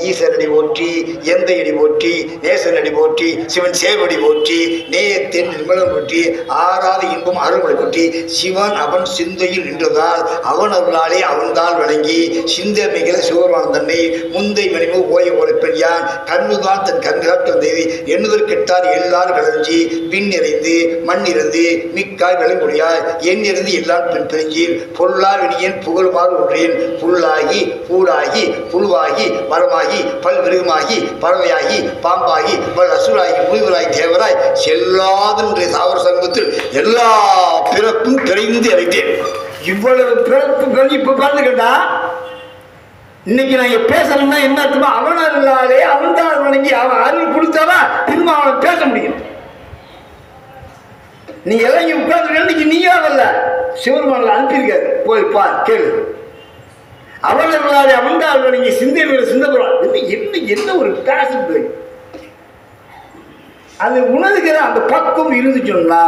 ஈசனடி போற்றி, எந்தையடி போற்றி, நேசனடி போற்றி, சிவன் சேவடி போற்றி, நேயத்தின் நிர்மலம் போற்றி, ஆறாத இன்பம் அருள்மொழி போற்றி, சிவன் அவன் சிந்தையில் நின்றதால் அவன் அருளாலே அவன்தால் வணங்கி சிந்த மிகிற சிவபெருமான் தன்னை முந்தை மணிமு ஓய ஒரு பெரியான் கண்ணுதான் தன் கண்காட்டு வந்தது எண்ணுதல் கெட்டார் எல்லாரும் கலஞ்சி பின் நிறைந்து மண் இருந்து மிக்காய் விளைமுடியாய் என் இருந்து எல்லாம் பின் பிரிஞ்சீர் பொல்லா வினியன் புகழ்மாறு ஒன்றேன் புல்லாகி பூடாகி புழுவாகி மரமாகி பல்விருகமாகி பறவையாகி பாம்பாகி பல் அசுராகி முனிவராய் தேவராய் செல்லாதென்ற தாவர சங்கத்தில் எல்லா பிறப்பும் பிரிந்து அடைத்தேன். இவ்வளவு பிறப்புகள் இப்ப பார்த்துக்கிட்டா இன்னைக்கு நான் பேசணும்னா என்ன அர்த்தமா? அவன் அருளாலே அவன் தான் வணங்கி அவன் அருள் கொடுத்தாதான் திரும்ப அவனை பேச முடியும். நீ எல்லாம் இங்க உட்கார்ந்து இன்னைக்கு நீயா வரல, சிவருமானில் அனுப்பியிருக்காரு, போய் பார் கேளு. அவன் அருளாலே அவன் தான் வணங்கி சிந்தை சிந்தபுரம் என்ன ஒரு பேசு. அது உணர்கிற அந்த பக்குவம் இருந்துச்சோம்னா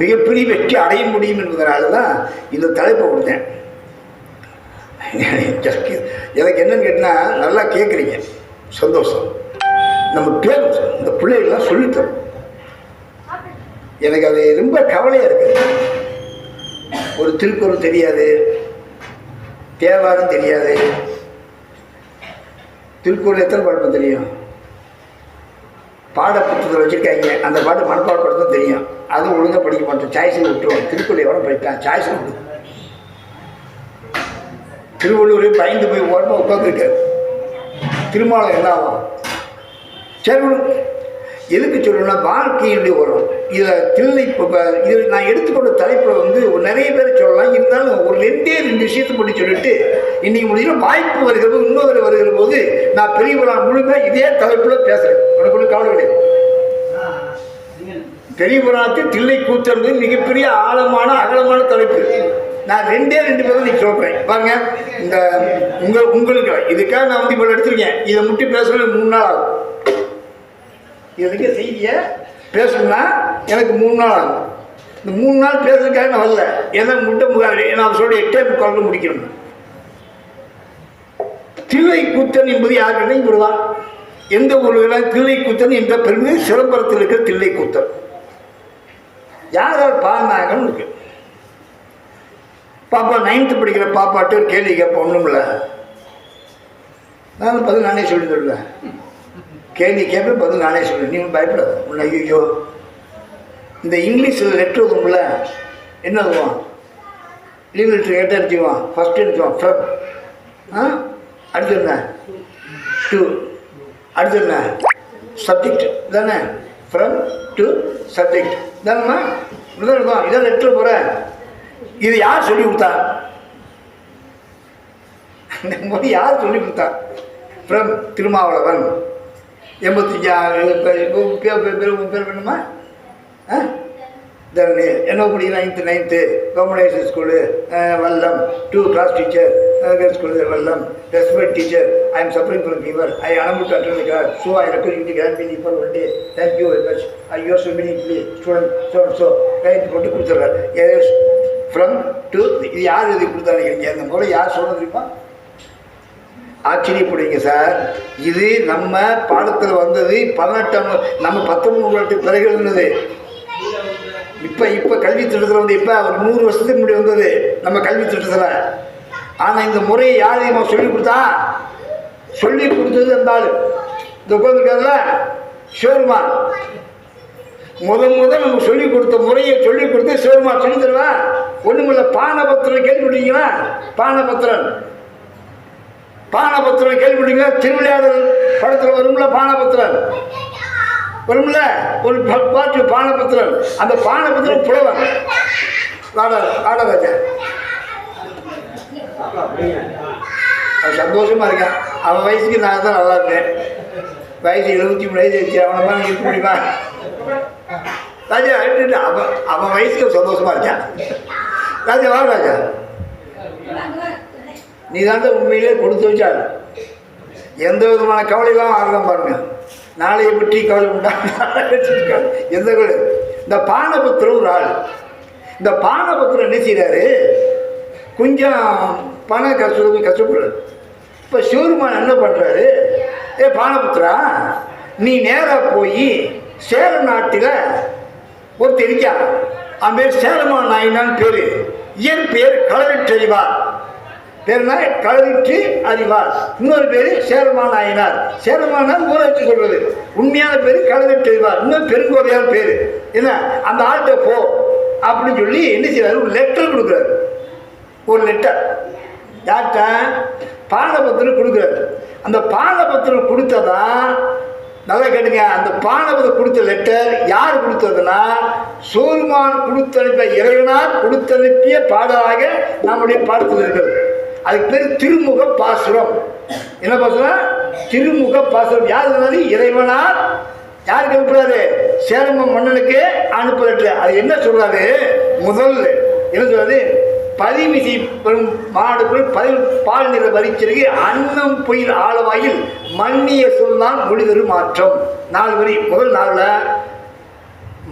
மிகப்பெரிய வெற்றி அடைய முடியும் என்பதனால தான் இந்த தலைப்பை கொடுத்தேன். எனக்கு என்னன்னு கேட்டால் நல்லா கேட்குறீங்க, சந்தோஷம். நம்ம பேர் இந்த பிள்ளைகள்லாம் சொல்லித்தரும். எனக்கு அது ரொம்ப கவலையாக இருக்குது. ஒரு திருக்குறள் தெரியாது, தேவாரம் தெரியாது. திருக்குறள் எத்தனை பாடம் தெரியும்? பாட புத்தகத்தில் வச்சுருக்காங்க, அந்த பாட்டு மனப்பாடப்படுத்த தெரியும், அதுவும் ஒழுங்காக படிக்க மாட்டோம், சாய்ஸில் விட்டுருவோம். திருக்குறள் எவ்வளோ படிப்பான்? சாய்ஸில் விட்டு திருவள்ளூர் பயந்து போய் ஓரமாக உட்காந்துருக்காரு. திருமாவளம் என்ன ஆகும்? சரி, எதுக்கு சொல்லணும்னா வாழ்க்கையினுடைய வரும் இதில் தில்லை. இப்போ இதில் நான் எடுத்துக்கொண்ட தலைப்பில் நிறைய பேர் சொல்லலாம், இருந்தாலும் ஒரு ரெண்டு விஷயத்தை பற்றி சொல்லிட்டு இன்றைக்கி முடிஞ்ச வாய்ப்பு வருகிறது, இன்னொரு வருகிற போது நான் பெரியவரா முழுமையாக இதே தலைப்பில் பேசுகிறேன். உனக்கு ஒன்றும் கவலை கிடையாது. பெரியவராத்து தில்லை கூத்துறது மிகப்பெரிய ஆழமான அகலமான தலைப்பு. நான் ரெண்டு பேரும் நீ சொல்கிறேன் பாருங்க. இந்த உங்களுக்கு இதுக்காக நான் இப்போ எடுத்துருக்கேன். இதை முட்டி பேசுகிறது 3 நாள் ஆகும். இதுக்கு செய்தியை பேசணும்னா எனக்கு 3 நாள் ஆகும். இந்த 3 நாள் பேசுறதுக்காக நான் வரல. ஏன்னா முட்டை நான் சொல்ல 8:45 முடிக்கணும். தில்லை கூத்தன் என்பது யாருன்னா இவர் தான். எந்த ஊரில் தில்லை கூத்தன் என்ற பெருமை சிதம்பரத்தில் இருக்கிற தில்லை கூத்தன் யார் பாடினாங்கன்னு இருக்கு. பாப்பா 9th படிக்கிற பாப்பாட்டு கேள்வி கேட்ப ஒன்றும் இல்லை. நான் பதில் நானே சொல்லி சொல்லுவேன். கேள்வி கேட்பேன், பதில் நானே சொல்லுவேன். நீ பயப்படாது. உன்னை ஐயோ இந்த இங்கிலீஷில் லெட்ரு வரும்ல, என்ன வருவான்? லீவ் லெட்ரு கேட்டால் எடுத்துக்குவான். ஃபஸ்ட்டு எடுத்துவான் ஃப்ரம், அடுத்து என்ன டு, அடுத்து என்ன சப்ஜெக்ட் தானே, ஃப்ரம் டு சப்ஜெக்ட் தானம்மா. இப்படிதான் இருக்கும். இதான் லெட்ரு போகிறேன். இது யார் சொல்லி கொடுத்தா? இந்த மொழி யார் சொல்லி கொடுத்தா? ஃப்ரம் திருமாவளவன் 85 பேர் வேணுமா? என்ன படிக்கிறேன்? 9th government school Vallam, 2 class teacher school Vallam, respect teacher. I am suffering from fever. I unable to attend the class, so I request you to grant me for one day. Thank you very much. I yours will be student so கையெழுத்து போட்டு கொடுத்துட்றாரு. S from to. இது யார் எழுதி கொடுத்தா நினைக்கிறீங்க? அந்த முறை யார் சொல்ல தெரியுமா? ஆச்சரியப்படுவீங்க சார். இது நம்ம பாடத்தில் வந்தது 18ஆம், நம்ம 19 பிறகு இருந்தது. இப்போ கல்வி திட்டத்தில் இப்போ ஒரு 100 வருஷத்துக்கு முன்னாடி வந்தது நம்ம கல்வி திட்டத்தில். ஆனால் இந்த முறையை யார் நம்ம சொல்லிக் கொடுத்தா? சொல்லி கொடுத்தது அந்த ஆள் இந்த உட்காந்துருக்காதுல சிவருமான். முதல் நம்ம சொல்லிக் கொடுத்த முறையை சொல்லிக் கொடுத்து சிவருமா சொல்லி தருவா. ஒண்ணுமில்ல, பானபத்திரன் கேள்விப்பட்டீங்களா? பானபத்திரன் கேள்விப்பட்டீங்களா? திருவிளையாடல் படத்தில் வரும்ல பானபத்திரன், வரும்ல ஒரு பாட்டு பானபத்திரன். அந்த பானபத்திரன் புலவன் ராடராஜா. அவன் சந்தோஷமா இருக்கான். அவன் வயசுக்கு நான் தான் நல்லா இருக்கேன். வயசு 73 வயசு ஆச்சு. அவனை மாதிரி இருக்க முடியுமா ராஜா? அவன் வயசுக்கு சந்தோஷமா இருக்கான். ராஜா வா ராஜா, நீ தான் உண்மையிலே கொடுத்து வச்சால் எந்த விதமான கவலையெல்லாம் ஆகலாம் பாருங்க. நாளையை பற்றி கவலை உண்டா? எந்த கவலை? இந்த பானபத்திரம் ஒரு ஆள். இந்த பானபத்திரம் என்ன செய்கிறாரு, கொஞ்சம் பணம் கஷ்டப்படுறாரு. இப்போ சிவருமான் என்ன பண்ணுறாரு, பானபுத்திரா, நீ நேராக போய் சேர நாட்டில் ஒருத்தர் இருக்கார். அவன் பேர் சேரமான் நாயனான்னு பேர். இயற்பெயர் களரிட்டு அறிவார். பேருனா களரிட்டு அறிவார். இன்னொரு பேர் சேரமான் நாயனார். சேரமானார் ஊராட்சி சொல்றது. உண்மையான பேர் களரிட்டு அறிவார். இன்னும் பெருங்கோதையான பேர். என்ன, அந்த ஆள்கிட்ட போ அப்படின்னு சொல்லி என்ன செய்யறாரு, ஒரு லெட்டர் கொடுக்குறாரு. ஒரு லெட்டர் யார்கிட்ட? பானபத்திரம் கொடுக்குறாரு. அந்த பானபத்திரம் கொடுத்ததா நல்லா கேட்டுங்க. அந்த பானபத்திரம் கொடுத்த லெட்டர் யார் கொடுத்ததுன்னா, சிவருமான் கொடுத்தனுப்பிய, இறைவனார் கொடுத்தனுப்பிய பாடலாக நம்முடைய பாடத்தில் இருக்கிறது. அதுக்கு பேர் திருமுக பாசுரம். என்ன பாசுரம்? திருமுக பாசுரம். யார் சொன்னது? இறைவனார் யாருக்கு அனுப்புறாரு? சேரம மன்னனுக்கு அனுப்ப லெட்டர். அது என்ன சொல்றாரு? முதல் என்ன சொல்றாரு? பதிமிசை பெரும் மாடுக்குள் பால் நிற வரிச்சிறகு அன்னம் பொயில் ஆளவாயில் மன்னிய சொல்லாம் மொழிதரு மாற்றம். 4 வரி. முதல் 4ல்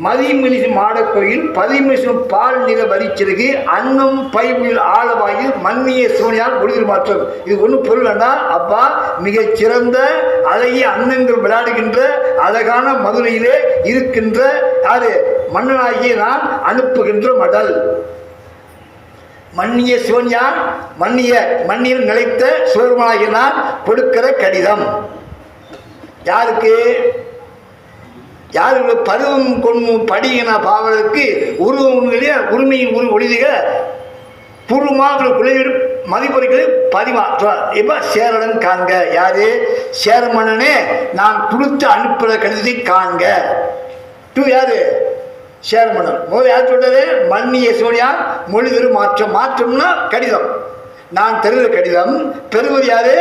மதிமிசை மாடக்கோயில் பதிமிசம் பால் நிற வரிச்சிறகு அன்னம் பைமுயில் ஆளவாயில் மன்னிய சோனியால் மொழிதரு மாற்றம். இது ஒன்றும் பொருள் வேண்டா. அப்பா, மிகச் சிறந்த அழகிய அன்னங்கள் விளையாடுகின்ற அழகான மதுரையிலே இருக்கின்ற யாரு? மன்னனாகிய நான் அனுப்புகின்ற மடல். மன்னிய சிவன்யான், மண்ணில் நிலைத்த சிவருமானாகிய நான் கொடுக்கிற கடிதம். யாருக்கு? யாருக்கு? பருவம் கொண்டு படியின பாவலுக்கு உருவங்களிலே உரிமையின் ஒளிதிக பூர்வமாக குலைவீடு மதிப்பொருட்களை பதிமாற்றார். இப்போ சேரலன் காண்க. யாரு? சேரமன்னனே, நான் கொடுத்து அனுப்புகிற கடிதத்தை காண்க. யாரு? சேரமன்னன். முதல் யார் சொல்றது? மன்னிய சோனியா மொழிதரு மாற்றம். மாற்றம்னா கடிதம். நான் தருகிற கடிதம் பெறுவது யாரு?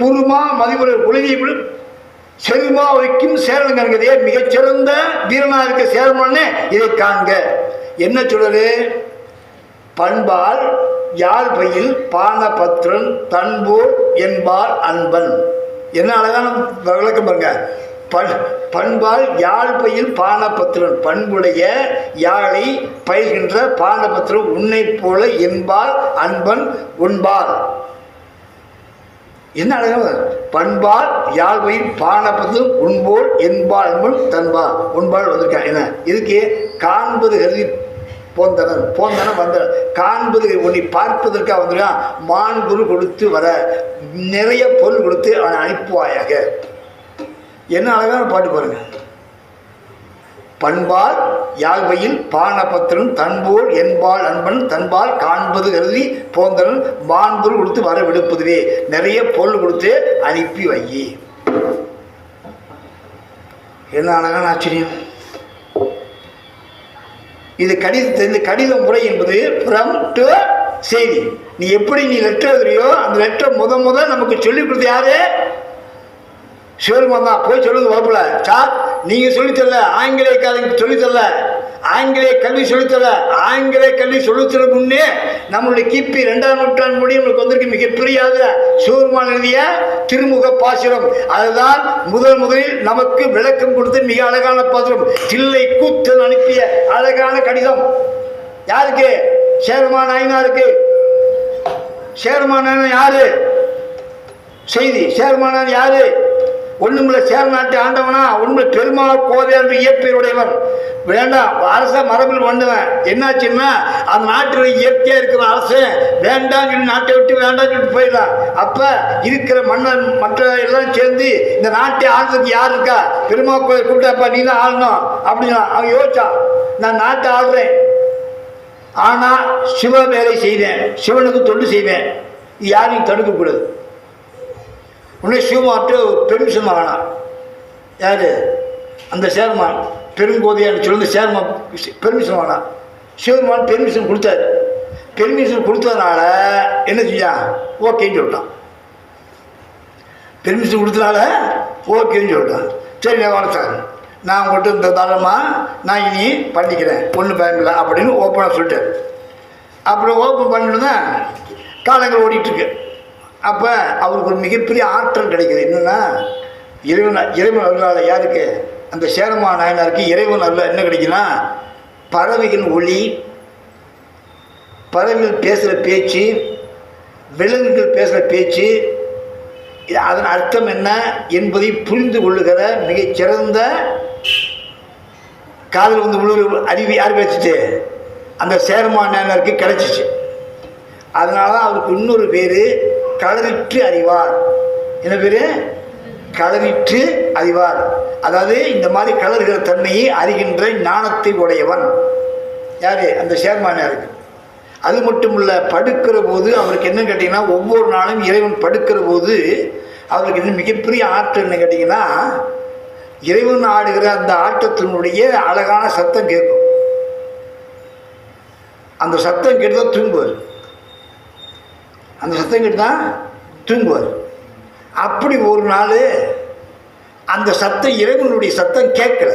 குருமா மதிப்புரை உலகிய செருமா வைக்கும் சேரன் காண்கிறதே. மிகச்சிறந்த வீரனா இருக்க சேரமன்னே, இதை காண்க. என்ன சொல்றது? பண்பால் யாழ் பயில் பானபத்திரன் தன்போல் என்பால் அன்பன். என்ன அழகான விளக்கம் பாருங்க. பண்பால் யாழ் பயில் பானபத்திரன், பண்புடைய யாழை பயில்கின்ற பானபத்திரன் உன்னை போல என்பால் அன்பன் உண்பால். என்ன அழகான பண்பால் யாழ் பயில் பானபத்திரன் உண்போல் என்பால் அன்பன் தன்பால் உண்பால் வந்திருக்கான். என்ன இதுக்கு? காண்பது கருதி போந்தன வந்த காண்பது உன்னை பார்ப்பதற்காக வந்துருக்கான். மாண்புரு கொடுத்து வர நிறைய பொருள் கொடுத்து அவனை அனுப்புவாயாக. என்ன அழகான பாட்டு பாருங்க. பண்பால் யாழ்வையில் பானபத்திரன் தன்போல் என்பால் அன்பன் தன்பால் காண்பது கருதி போந்தனன் மாண்புரு கொடுத்து வர விடுப்பதுவே நிறைய பொருள் கொடுத்து அனுப்பி வை. என்ன அழகான ஆச்சரியம். இது கடித முறை என்பது ஃப்ரம் டு செய்தி. நீ எப்படி லெட்டர் எழுதுறியோ அந்த லெட்டர் முதல் நமக்கு சொல்லிக் கொடுத்து யாரு? சிவருமான் தான். போய் சொல்லுங்க வகுப்புல, சார் நீங்க சொல்லித்தரல, ஆங்கிலேயக்காரங்க சொல்லித்தரல, ஆங்கிலேய கல்வி சொல்லித்தரல. ஆங்கிலேய கல்வி சொல்லித்தர முன்னே நம்மளுடைய கிபி 2ஆம் நூற்றாண்டு முடியும் நம்மளுக்கு வந்திருக்கு மிகப்பெரிய சிவருமான் எழுதிய திருமுக பாசுரம். அதுதான் முதலில் நமக்கு விளக்கம் கொடுத்து மிக அழகான பாசுரம். தில்லை கூத்தன் அனுப்பிய அழகான கடிதம். யாருக்கு? சேரமான் நாயனாருக்கு. சேரமான் நாயனார் யாரு? செய்தி. சேரமான் யாரு? ஒண்ணுமில்ல சேர நாட்டு ஆண்டவனா ஒண்ணு பெருமாள் கோதை என்று இயற்கையுடையவன் வேண்டாம் அரச மரபில் வந்தவன். என்னாச்சுன்னா அந்த நாட்டில் இயற்கையா இருக்கிற அரசன் வேண்டாம் சொல்லி நாட்டை விட்டு வேண்டாம் சொல்லிட்டு போயிடலாம். அப்ப இருக்கிற மன்னர் மற்ற எல்லாம் சேர்ந்து இந்த நாட்டை ஆளுறதுக்கு யார் இருக்கா, பெருமாள் கோயில் கூப்பிட்டாப்பா நீ தான் ஆளணும் அப்படின்னா அவன் யோசிச்சான், நான் நாட்டை ஆளுறேன், ஆனா சிவ வேலை செய்வேன், சிவனுக்கு தொண்டு செய்வேன், யாரையும் தடுக்கக்கூடாது. உடனே சிவமாட்டு பெருமிஷன் வாங்கினான். யாரு அந்த சேர்மான் பெருங்கோதையான்னு சொல்லி சேர்மான் பெர்மிஷன் வாங்கினான். சிவபெருமான் பெர்மிஷன் கொடுத்தாரு. பெர்மிஷன் கொடுத்ததுனால என்ன செய்யா ஓகேன்னு சொல்லிட்டான். பெர்மிஷன் கொடுத்தனால ஓகேன்னு சொல்லிட்டான். சரி நான் வளர்த்தாங்க, நான் உங்கள்கிட்ட இந்த தாராளமாக நான் இனி பண்ணிக்கிறேன், ஒன்றும் பயமில்லை அப்படின்னு ஓப்பனாக சொல்லிட்டார். அப்புறம் ஓப்பன் பண்ணிட்டு தான் காலங்கள் ஓடிட்டுருக்கு. அப்போ அவருக்கு ஒரு மிகப்பெரிய ஆற்றல் கிடைக்குது. என்னென்னா இறைவன் அருளால் யாருக்கு அந்த சேரமா நாயனாருக்கு இறைவன் அருள் என்ன கிடைக்குன்னா பறவைகள் ஒளி, பறவைகள் பேசுகிற பேச்சு, விலங்குகள் பேசுகிற பேச்சு, அதன் அர்த்தம் என்ன என்பதை புரிந்து கொள்ளுகிற மிகச்சிறந்த காதல் வந்து உள்ள அறிவு யார் கிடைச்சிச்சு, அந்த சேரமா நாயனாருக்கு கிடைச்சிச்சு. அதனால தான் அவருக்கு இன்னொரு பேர் களரிற்று அறிவார். என்ன பேர்? களரிற்று அறிவார். அதாவது இந்த மாதிரி களறுகிற தன்மையை அறிகின்ற ஞானத்தை உடையவன். யாரு? அந்த சேர்மானாருக்கு. அது மட்டும் இல்லை, படுக்கிற போது அவருக்கு என்ன கேட்டிங்கன்னா ஒவ்வொரு நாளும் இறைவன் படுக்கிற போது அவருக்கு என்ன மிகப்பெரிய ஆற்றல் என்ன கேட்டிங்கன்னா இறைவன் ஆடுகிற அந்த ஆட்டத்தினுடைய அழகான சத்தம் கேட்கும். அந்த சத்தம் கேட்டுதான் தூங்குவார். அந்த சத்தம் கேட்டுதான் தூங்குவார். அப்படி ஒரு நாள் அந்த சத்தம் இறைவனுடைய சத்தம் கேட்கல.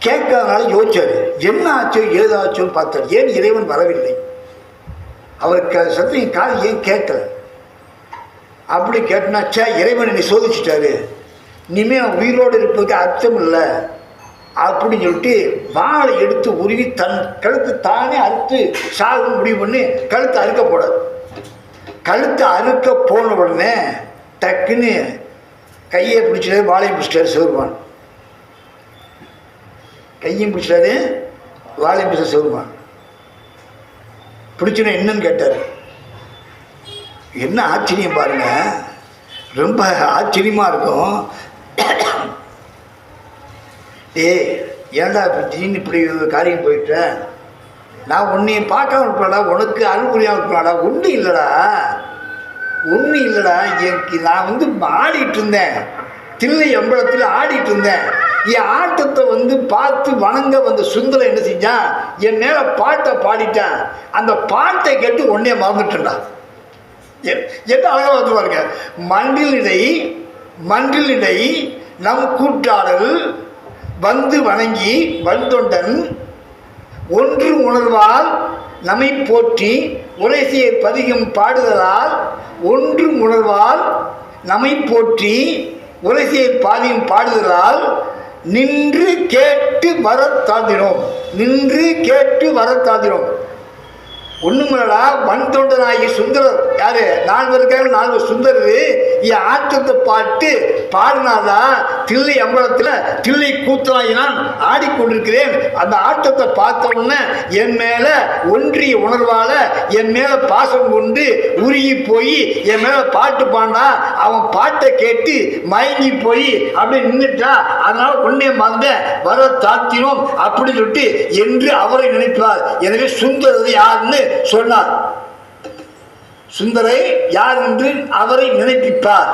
கேட்காதனால யோசிச்சாரு, என்ன ஆச்சோ ஏதாச்சோன்னு பார்த்தார். ஏன் இறைவன் வரவில்லை, அவருக்கு அந்த சத்தம் காது ஏன் கேட்கல? அப்படி கேட்டனாச்சா இறைவன் என்னை சோதிச்சுட்டாரு, இனிமேல் உயிரோடு இருப்பதுக்கு அர்த்தம் இல்லை அப்படின்னு சொல்லிட்டு வாழை எடுத்து உருவி தன் கழுத்து தானே அறுத்து சாகு முடிவு பண்ணி கழுத்தை அறுக்க போடாது. கழுத்தை அறுக்க போன உடனே டக்குன்னு கையை பிடிச்சாரு, வாழையும் பிடிச்சிட்டாரு சிவபெருமான். கையும் பிடிச்சாரு, வாழையும் பிடிச்ச சிவபெருமான். பிடிச்சுன்னா என்னன்னு கேட்டார். என்ன ஆச்சரியம் பாருங்க, ரொம்ப ஆச்சரியமா இருக்கும். ஏன்டா திடீர்னு இப்படி காரியம் போயிட்ட, நான் உன்னையும் பார்க்காம இருப்பாடா, உனக்கு அருள் புரியாமல் இருப்பாடா. ஒன்றும் இல்லைடா, ஒன்றும் இல்லைடா, நான் வந்து ஆடிட்டு இருந்தேன், தில்லை அம்பலத்தில் ஆடிட்டு இருந்தேன். என் ஆட்டத்தை வந்து பார்த்து வணங்க வந்த சுந்தரம் என்ன செஞ்சான், என் மேலே பாட்டை பாடிட்டான். அந்த பாட்டை கேட்டு உடனே மறந்துட்டேன்டா. என்ன அழகாக வந்து பாருங்க, மன்றிலிடை நம் கூட்டாளர் வந்து வணங்கி வந்தொண்டன் ஒன்று உணர்வால் நம்மை போற்றி உரைசியை பதிகம் பாடுதலால், ஒன்று உணர்வால் நம்மை போற்றி உரைசியை பாதியம் பாடுதலால் நின்று கேட்டு வரத்தாந்தினோம். நின்று கேட்டு வரத்தாந்தினோம். ஒண்ணுமில்லடா, வந்தொண்டனாகி சுந்தரர் யாரு, 4 இருக்காங்க, 4 சுந்தரர் என் ஆட்டத்தை பாட்டு பாடினாதான் தில்லை அம்பலத்தில் தில்லை கூத்தனாகி நான் ஆடிக்கொண்டிருக்கிறேன். அந்த ஆட்டத்தை பார்த்த உடனே என் மேல ஒன்றிய உணர்வால என் மேல பாசம் கொண்டு உருகி போய் என் மேல பாட்டு பாண்டா, அவன் பாட்டை கேட்டு மயங்கி போய் அப்படி நின்றுட்டா, அதனால ஒன்னே மறந்த வர தாத்தினோம் அப்படின்னு சொல்லிட்டு என்று அவரை நினைப்பார். எனவே சுந்தரர் யாருன்னு சொன்னார். சுந்தரை யார் என்று அவரை நினைப்பிப்பார்.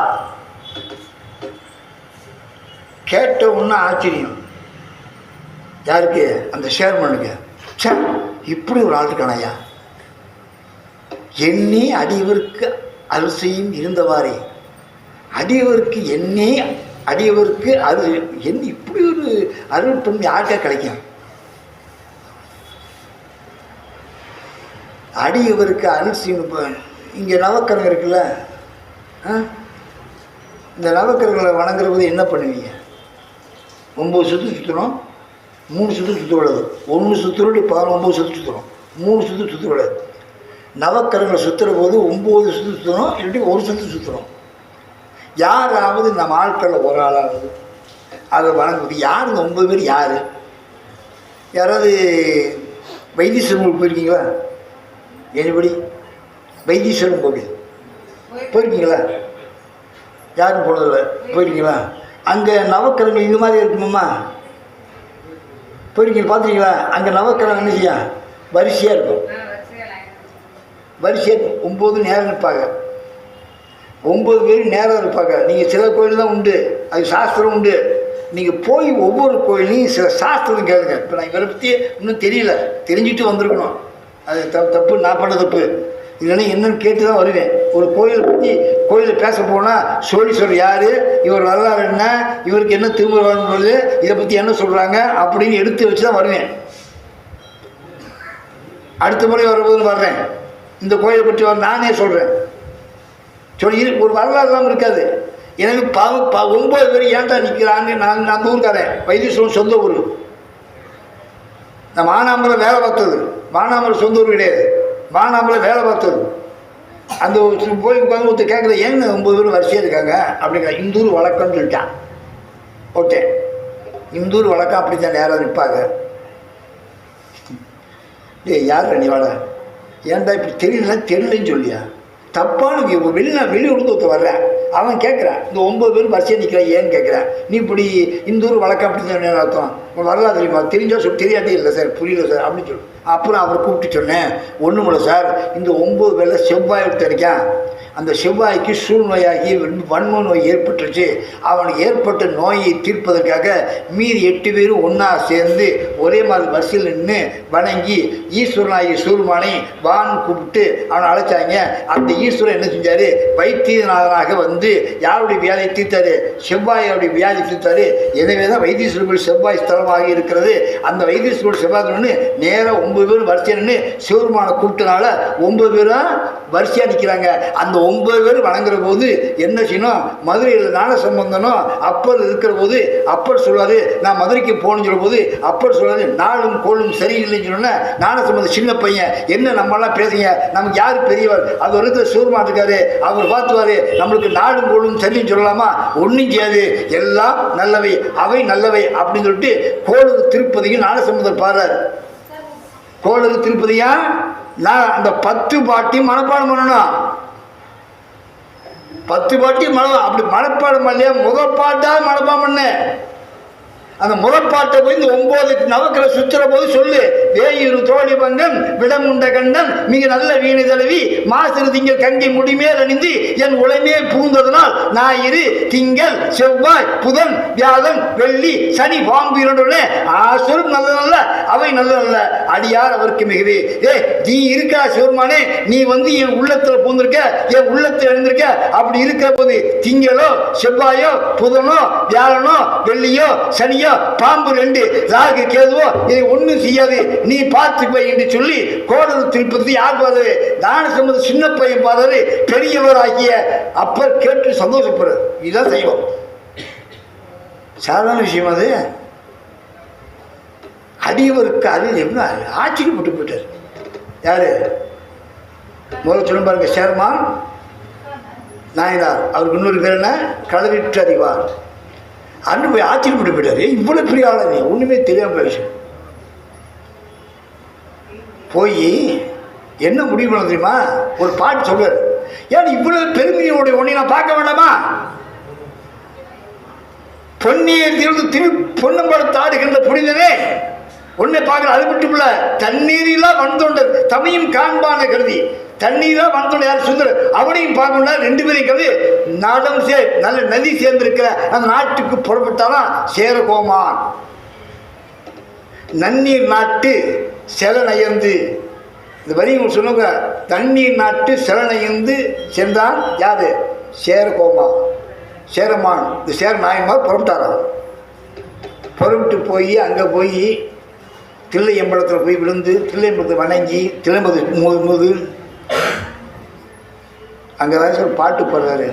கேட்ட உடனே ஆச்சரியம் யாருக்கு, அந்த சேர்மனுக்கு. இப்படி ஒரு ஆள் இருக்கானையா, எண்ணி அடியவருக்கு அரிசியும் இருந்தவாறே, அடியவருக்கு எண்ணி அடியவருக்கு அது என்ன, இப்படி ஒரு அருள் பெண் யாருக்கா கிடைக்கும்? அடியவருக்கு அரிசின்னு இங்கே நவக்கரகம் இருக்குல்ல, இந்த நவக்கரங்களை வணங்குறது என்ன பண்ணுவீங்க? 9 சுற்று சுற்றணும், 3 சுற்று சுற்ற விடாது. 1 சுற்றுட்டு 19 சுற்று சுற்றணும், 3 சுற்று சுற்ற விடாது. நவக்கரங்களை சுற்றுற போது 9 சுற்று சுற்றணும், இல்லாட்டி 1 சுற்று சுற்றணும். யாராவது நம்ம ஆட்களில் ஒரு ஆளாவது அதை வணங்குவது. யார் இந்த 9 பேர் யார்? யாராவது வைத்தீஸ்வரன் போயிருக்கீங்களா? எனிபடி வைத்தீஸ்வரன் கோவில் போயிருக்கீங்களா? யாரும் போனதில்லை. போயிருக்கீங்களா? அங்கே நவக்கிழமை இது மாதிரி இருக்குமாம்மா? போயிருக்கீங்க, பார்த்துருக்கீங்களா? அங்கே நவக்கிழமை என்ன செய்ய வரிசையாக இருக்கும். வரிசையாக 9 நேரம் இருப்பாங்க. 9 பேர் நேரம் இருப்பாங்க. நீங்கள் சில கோயில் தான் உண்டு, அது சாஸ்திரம் உண்டு. நீங்கள் போய் ஒவ்வொரு கோயிலையும் சில சாஸ்திரம் கேளுங்க. இப்போ நான் இவரை பற்றி இன்னும் தெரியல, தெரிஞ்சுட்டு வந்திருக்கணும். அது தப்பு, நான் பண்ண தப்பு. இல்லைன்னா என்னன்னு கேட்டு தான் வருவேன். ஒரு கோயிலை பற்றி கோயிலில் பேச போனால் சோழீஸ்வரர் யார், இவர் வரலாறு என்ன, இவருக்கு என்ன திரும்ப வரும்போது இதை பற்றி என்ன சொல்கிறாங்க அப்படின்னு எடுத்து வச்சு தான் வருவேன். அடுத்த முறை வரும்போது வர்றேன், இந்த கோயிலை பற்றி நானே சொல்கிறேன். சொல்லி ஒரு வரலாறு இல்லாமல் இருக்காது. எனக்கு 9 பேர் ஏன்டா நிற்கிறான்னு நான் அந்த ஊருக்காரன். வைத்தீஸ்வரன் சொந்த ஊர். நான் மானாமரில் வேலை பார்த்தது. மானாமரில் சொந்த ஊர் கிடையாது, மானாமரில் வேலை பார்த்தது. அந்த போய் உட்காந்து ஒருத்தர் கேட்குற, ஏங்க 9 பேர் வரிசையாக இருக்காங்க அப்படிங்கிற. இந்தூர் வழக்கம்னு சொல்லிட்டான். ஓகே, இந்தூர் வழக்கம் அப்படி தான் நேராக நிற்பாங்க. யார் நீ வாழ, ஏன்டா இப்படி தெரியலன்னு சொல்லியா? தப்பான வெளியூர்ந்து ஒருத்தர் வர்றேன், அவன் கேட்குறான், இந்த 9 பேர் வரிசையாக நிற்கிறான் ஏன்னு கேட்குறேன். நீ இப்படி இந்தூர் வழக்கம் அப்படின்னு சொன்னேன்னு அர்த்தம். வரலாறு தெரியுமா? தெரிஞ்சா தெரியாதே இல்லை சார், புரியல சார் அப்படின்னு சொல்லு. அப்புறம் அவரை கூப்பிட்டு சொன்னேன், ஒன்றுமில்ல சார், இந்த 9 பேரில் செவ்வாய் ஒருத்தர் இருக்கான். அந்த செவ்வாய்க்கு சூழ்நோயாகி வன்ம நோய் ஏற்பட்டுருச்சு. அவனுக்கு ஏற்பட்ட நோயை தீர்ப்பதற்காக மீறி 8 பேரும் ஒன்றா சேர்ந்து ஒரே மாதிரி வரிசையில் நின்று வணங்கி ஈஸ்வரனாகி சூர்மானை வான்னு கூப்பிட்டு அவனை அழைச்சாங்க. அந்த ஈஸ்வரன் என்ன செஞ்சார்? வைத்தியநாதனாக வந்து யாருடைய வியாதியை தீர்த்தாரு? செவ்வாயோடைய வியாதி தீர்த்தாரு. எனவே தான் வைத்தீஸ்வரர்கள் செவ்வாய் ஸ்தலமாக இருக்கிறது. அந்த வைத்தீஸ்வரர் செவ்வாய் நின்று நேராக 9 பேரும் வரிசையாக நின்று சிவருமானை கூப்பிட்டனால 9 பேரும் வரிசையாக நிற்கிறாங்க. அந்த 9 பேர் வணங்குற போது என்ன செய்யணும்? மதுரையில் ஞான சம்பந்தனும் அப்பர் இருக்கிற போது அப்பர் சொல்வார், நான் மதுரைக்கு போகணும்னு சொல்லும் போது அப்பர் சொல்வார், நாளும் கோளும் சரியில்லைன்னு சொன்ன ஞான சம்பந்தம் சின்ன பையன், என்ன நம்மளாம் பேசுங்க, நமக்கு யார் பெரியவர்? அது இருக்கிற சூர்மா இருக்காரு, அவர் பார்த்துவாரு, நம்மளுக்கு நாடும் கோளும் சரின்னு சொல்லலாமா? ஒன்றும் செய்யாது, எல்லாம் நல்லவை, அவை நல்லவை அப்படின்னு சொல்லிட்டு கோளறு திருப்பதியும் ஞான சம்பந்தர் பாடுறார். கோளறு திருப்பதியா நான் அந்த 10 பாட்டையும் மனப்பாடம் பண்ணணும். 10 பாட்டையும் அப்படி மனப்பாடம் பண்ணலையா? முதற்பாட்டா மனப்பாடம் பண்ண. அந்த முதற்பாட்டை போய் இந்த 9 நவக்கிற சுற்றுற போது சொல்லு, வேயிரு தோழி பங்கன் விடமுண்ட கண்டன் மிக நல்ல வீணை தழுவி மாசிறு திங்கள் கங்கை முடிமேல் அணிந்து என் உழைமே பூந்ததனால் ஞாயிறு திங்கள் செவ்வாய் புதன் வியாழன் வெள்ளி சனி பாம்பு 2 ஆசுரம் நல்ல நல்ல அவை நல்ல நல்ல அடியார் அவருக்கு மிகவே. நீ இருக்கா சிவருமானே, நீ வந்து என் உள்ளத்தில் பூந்திருக்க, என் உள்ளத்தில் எழுந்திருக்க. அப்படி இருக்கிற போது திங்களோ செவ்வாயோ புதனோ வியாழனோ வெள்ளியோ சனியோ பாம்பு 2 ராகு கேதுவோ இதை ஒன்றும் செய்யாது, நீ பார்த்து போய் என்று சொல்லி கோடல் திருப்பதி யார் பாரு? தான சம்பந்த சின்ன பையன் பாரு. பெரியவராகிய அப்பர் கேட்டு சந்தோஷப்படுறது. இதுதான் செய்வோம். சாதாரண விஷயம் அது. அடியவருக்கு அது என்ன ஆச்சரியப்பட்டு போயிட்டார். யாரு முதல்ல சொல்லும் பாருங்க, சேர்மான் நாயனார். அவருக்கு இன்னொரு பேர் என்ன? களவிற்று அறிவார். அன்று போய் ஆச்சரியப்பட்டு போயிட்டாரு. இவ்வளோ பெரிய ஆளு, நீ ஒன்றுமே தெரியாம போயிடுச்சு. போய் என்ன முடிவு பண்ண தெரியுமா? ஒரு பாட்டு சொல்றாரு, ஏன் இவ்வளவு பெருமையோடைய ஒன்றை நான் பார்க்க வேண்டாமா? பொன்னியர் திரு பொன்னம்பலத்து ஆடுகின்ற புனிதனே ஒன்றை பார்க்கல. அது மட்டும் இல்ல, தண்ணீரிலாம் வந்தோண்டர் தமையும் காண்பான கருதி. தண்ணீராக வந்தோட யார்? சுந்தரர். அவனையும் பார்க்கணும். 2 பேரையும் கவி நாடம் நல்ல நதி சேர்ந்திருக்கிற அந்த நாட்டுக்கு புறப்பட்டாலும் சேரகோமான் நன்னீர் நாட்டு செலநயந்து. இந்த வரி சொன்னாங்க, தண்ணீர் நாட்டு செலநயந்து சென்றான் யாரு? சேரகோமான் சேரமான். இந்த சேர நாயன்மார் புறப்பட்டாராம். புறப்பட்டு போய் அங்கே போய் தில்லையம்பலத்தில் போய் விழுந்து தில்லையம்பலத்தை வணங்கி தில்லைம்பது போது அங்கே தான் சார் பாட்டு பாடுறாரு.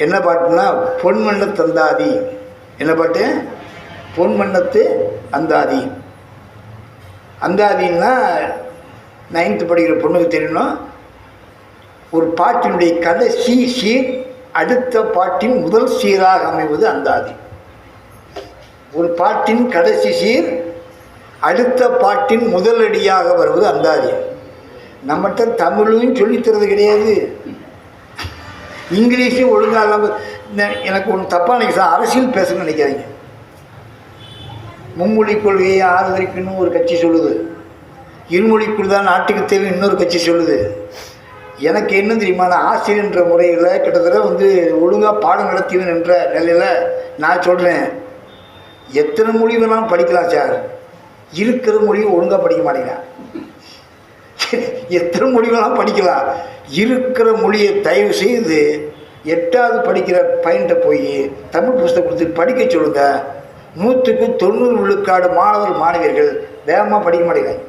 என்ன பாட்டுன்னா, பொன்மண்ணத்து அந்தாதி. என்ன பாட்டு? பொன்மண்ணத்து அந்தாதி. அந்தாதின்னா 9th படிக்கிற பொண்ணுக்கு தெரியணும். ஒரு பாட்டினுடைய கதை சீர் அடுத்த பாட்டின் முதல் சீராக அமைவது அந்தாதி. ஒரு பாட்டின் கடைசி சீர் அடுத்த பாட்டின் முதல் அடியாக வருவது அந்தாதி. நம்மகிட்ட தமிழும் சொல்லித்தரது கிடையாது, இங்கிலீஷும் ஒழுங்காக இல்லாமல். எனக்கு ஒன்று தப்பாக நினைக்க, அரசியல் பேசணும்னு நினைக்காதீங்க. மும்மொழி கொள்கையை ஆதரிக்கணும் ஒரு கட்சி சொல்லுது, இருமொழிக்குள் தான் நாட்டுக்கு தேவை இன்னொரு கட்சி சொல்லுது. எனக்கு என்ன தெரியுமா, நான் ஆசிரியர்ன்ற முறையில் கிட்டத்தட்ட ஒழுங்காக பாடம் நடத்தியவன் என்ற நிலையில் நான் சொல்கிறேன், எத்தனை மொழி வேணாலும் படிக்கலாம் சார், இருக்கிற மொழியை ஒழுங்காக படிக்க மாட்டேங்கிறான். எத்தனை மொழி வேணாலும் படிக்கலாம், இருக்கிற மொழியை தயவு செய்து 8வது படிக்கிற பையன்கிட்ட போய் தமிழ் புத்தகம் கொடுத்து படிக்க சொல்லுங்க. 100க்கு 90 விழுக்காடு மாணவர் மாணவியர்கள் வேகமாக படிக்க மாட்டேங்கிறாங்க,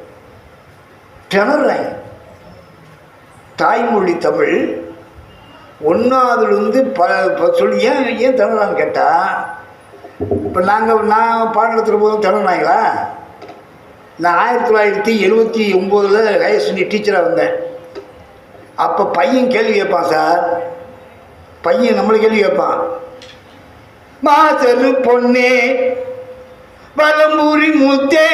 திணறாங்க. தாய்மொழி தமிழ் 1வதுலேருந்து சொல்லி ஏன் திணறான்னு கேட்டால், இப்போ நான் பாடம் நடத்துகிற போதும் திணறாங்களா? நான் 1979 ஹையர் செகண்டரி டீச்சராக வந்தேன். அப்போ பையன் கேள்வி கேட்பான் சார், பையன் நம்மளை கேள்வி கேட்பான், மாசரு பொண்ணே வலம்பூரி முத்தே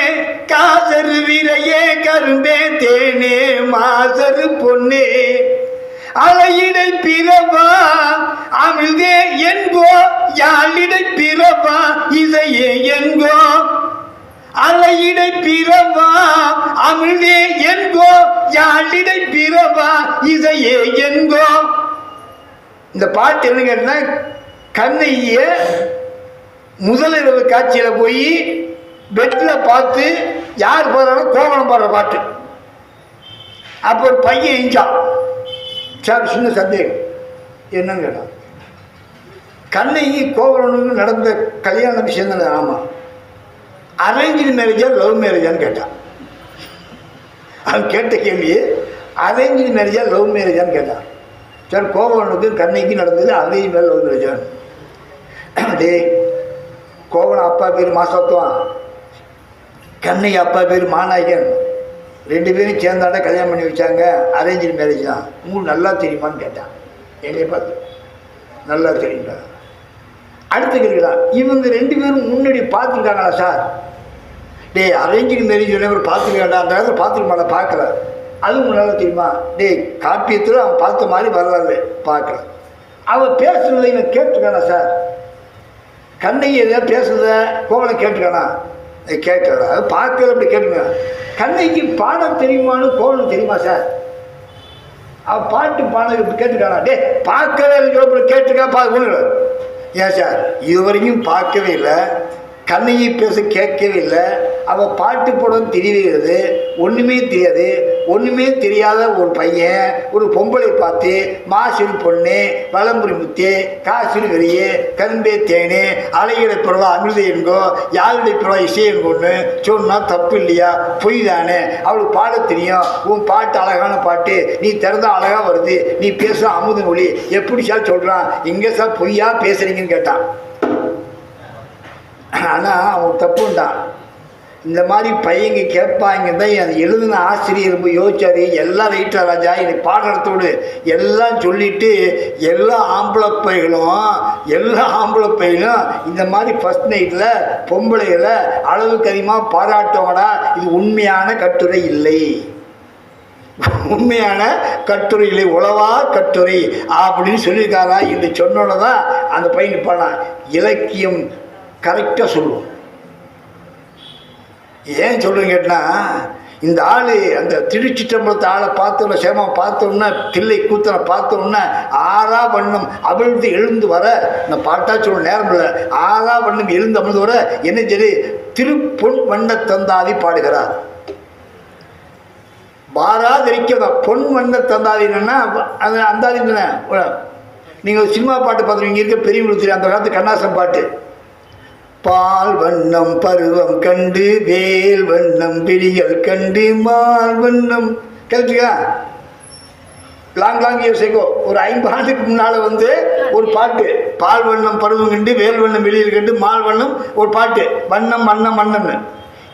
காசரு விரையே கரும்பே தேனே மாசரு பொண்ணே அலையிடை பிறவா அமிழ்தே என்கோ யாழிடை பிறவா இசையே என்கோ அலையிடை பிறவா அமிழ்தே என்கோ யாழிடை பிறவா இசையே என்கோ. இந்த பாட்டு என்ன கேட்டா, கண்ணைய முதலிரவு காட்சியில் போய் பெட்டில் பார்த்து யார் பாடுறாலும் கோவணம் பாடுற பாட்டு. அப்போ ஒரு பையன் எஞ்சான் சார், சின்ன சந்தேகம் என்னன்னு கேட்டான், கண்ணைக்கு கோவணனுக்கு நடந்த கல்யாண விஷயம் தானே? ஆமாம். அரேஞ்சு மேரேஜா லவ் மேரேஜான்னு கேட்டான். அவன் கேட்ட கேள்வி அரேஞ்சு மேரேஜா லவ் மேரேஜான்னு கேட்டான். சார், கோவலனுக்கு கண்ணைக்கு நடந்தது அரேஞ்ச் மேரேஜ் லவ் மேரேஜான். டே, கோவலன் அப்பா பேர் மாசத்துவான், கண்ணை அப்பா பேர் மாநாயகன், 2 பேரும் சேர்ந்தாண்ட கல்யாணம் பண்ணி வச்சாங்க, அரேஞ்சு மேரேஜ் தான். உங்களுக்கு நல்லா தெரியுமான்னு கேட்டான். என்னைய பார்த்து நல்லா தெரியுங்களா? அடுத்த கேள்விதான், இவங்க 2 பேரும் முன்னாடி பார்த்துருக்காங்களா சார்? டே, அரேஞ்சு மேரேஜ் ஒரு பார்த்துருக்காண்டா, அந்த இடத்துல பார்த்துருக்க மாட்டா, பார்க்கல. அதுவும் நல்லா தெரியுமா? டே, காப்பியத்தில் அவன் பார்த்த மாதிரி வரலாறு பார்க்கல. அவன் பேசுனதை இவன் கேட்டுருக்கானா சார்? கண்ணையை எதாவது பேசுறத கோவலை கேட்டுருக்கானா? கேட்கல. பார்க்கல, அப்படி கேட்டுங்க. கண்ணைக்கு பாடம் தெரியுமான்னு கோவலுக்கு தெரியுமா சார்? அவன் பாட்டு பாடம் கேட்டுருக்கானா? டே, பார்க்கவே இல்லை, கேட்டுருக்கா ஒன்று. ஏன் சார், இது வரைக்கும் பார்க்கவே இல்லை, கண்ணையை பேச கேட்கவே இல்லை, அவள் பாட்டு படம் தெரியவே, ஒன்றுமே தெரியாது. ஒன்றுமே தெரியாத ஒரு பையன் ஒரு பொம்பளை பார்த்து மாசில் பொண்ணு வலம்புரி முத்தே காசில் வெளியே கரும்பே தேனே அலையிட பிறவா அமிர்த என்கோ யாருடைய பிறவா இசை என்கோன்னு சொன்னால் தப்பு இல்லையா? பொய் தானே. அவளுக்கு பாட தெரியும், உன் பாட்டு அழகான பாட்டு, நீ திறந்தா அழகாக வருது, நீ பேச அமுத மொழி, எப்படி சார் சொல்கிறான்? இங்கே சார் பொய்யா பேசுகிறீங்கன்னு கேட்டான். ஆனால் அவன் தப்புண்டான். இந்த மாதிரி பையங்க கேட்பாங்க தான் அது எழுதின ஆசிரியர் ரொம்ப யோசிச்சாரு. எல்லாம் ரைட்டா ராஜா, எனக்கு பாடம் நடத்தோடு எல்லாம் சொல்லிவிட்டு எல்லா ஆம்பளை பையனும் இந்த மாதிரி ஃபஸ்ட் நைட்டில் பொம்பளைகளை அளவுக்கு அதிகமாக பாராட்டோம்னா இது உண்மையான கட்டுரை இல்லை, உண்மையான கட்டுரை இல்லை, உளவா கட்டுரை அப்படின்னு சொல்லியிருக்காரா என்று சொன்னோன்னு தான் அந்த பையன் நிற்பானா. இலக்கியம் கரெக்டாக சொல்லுவோம். ஏன் சொல்கிறேன்னு கேட்டால், இந்த ஆள் அந்த திருச்சிற்றம்பலத்தை ஆளை பார்த்தோன்னா, சேமம் பார்த்தோன்னா, தில்லை கூத்தனை பார்த்தோன்னா, ஆறா வண்ணம் அவிழ்ந்து எழுந்து வர, இந்த பாட்டா சொல்ல நேரம் இல்லை, ஆறா வண்ணம் எழுந்து அமிழ்ந்து வர என்ன சரி திருப்பொன் வண்ண தந்தாதி பாடுகிறார். வாராதிருக்க பொன் வண்ண தந்தாதி என்னன்னா அது அந்தாதி தானே. நீங்கள் சினிமா பாட்டு பார்த்துருவீங்க, இருக்க பெரியவங்களுக்கு தெரியும், அந்த காலத்து கண்ணாசம் பாட்டு. பால் வண்ணம் பருவம் கண்டு வேல் வண்ணம் விழிகள் கண்டு மால் வண்ணம் கேட்டுக்கா. லாங் இயர்ஸ் எகோ, ஒரு 50 ஆண்டுக்கு முன்னால் ஒரு பாட்டு, பால் வண்ணம் பருவம் கண்டு வேல் வண்ணம் விழிகள் கண்டு மால் வண்ணம் ஒரு பாட்டு, வண்ணம் வண்ணம் வண்ணம்னு.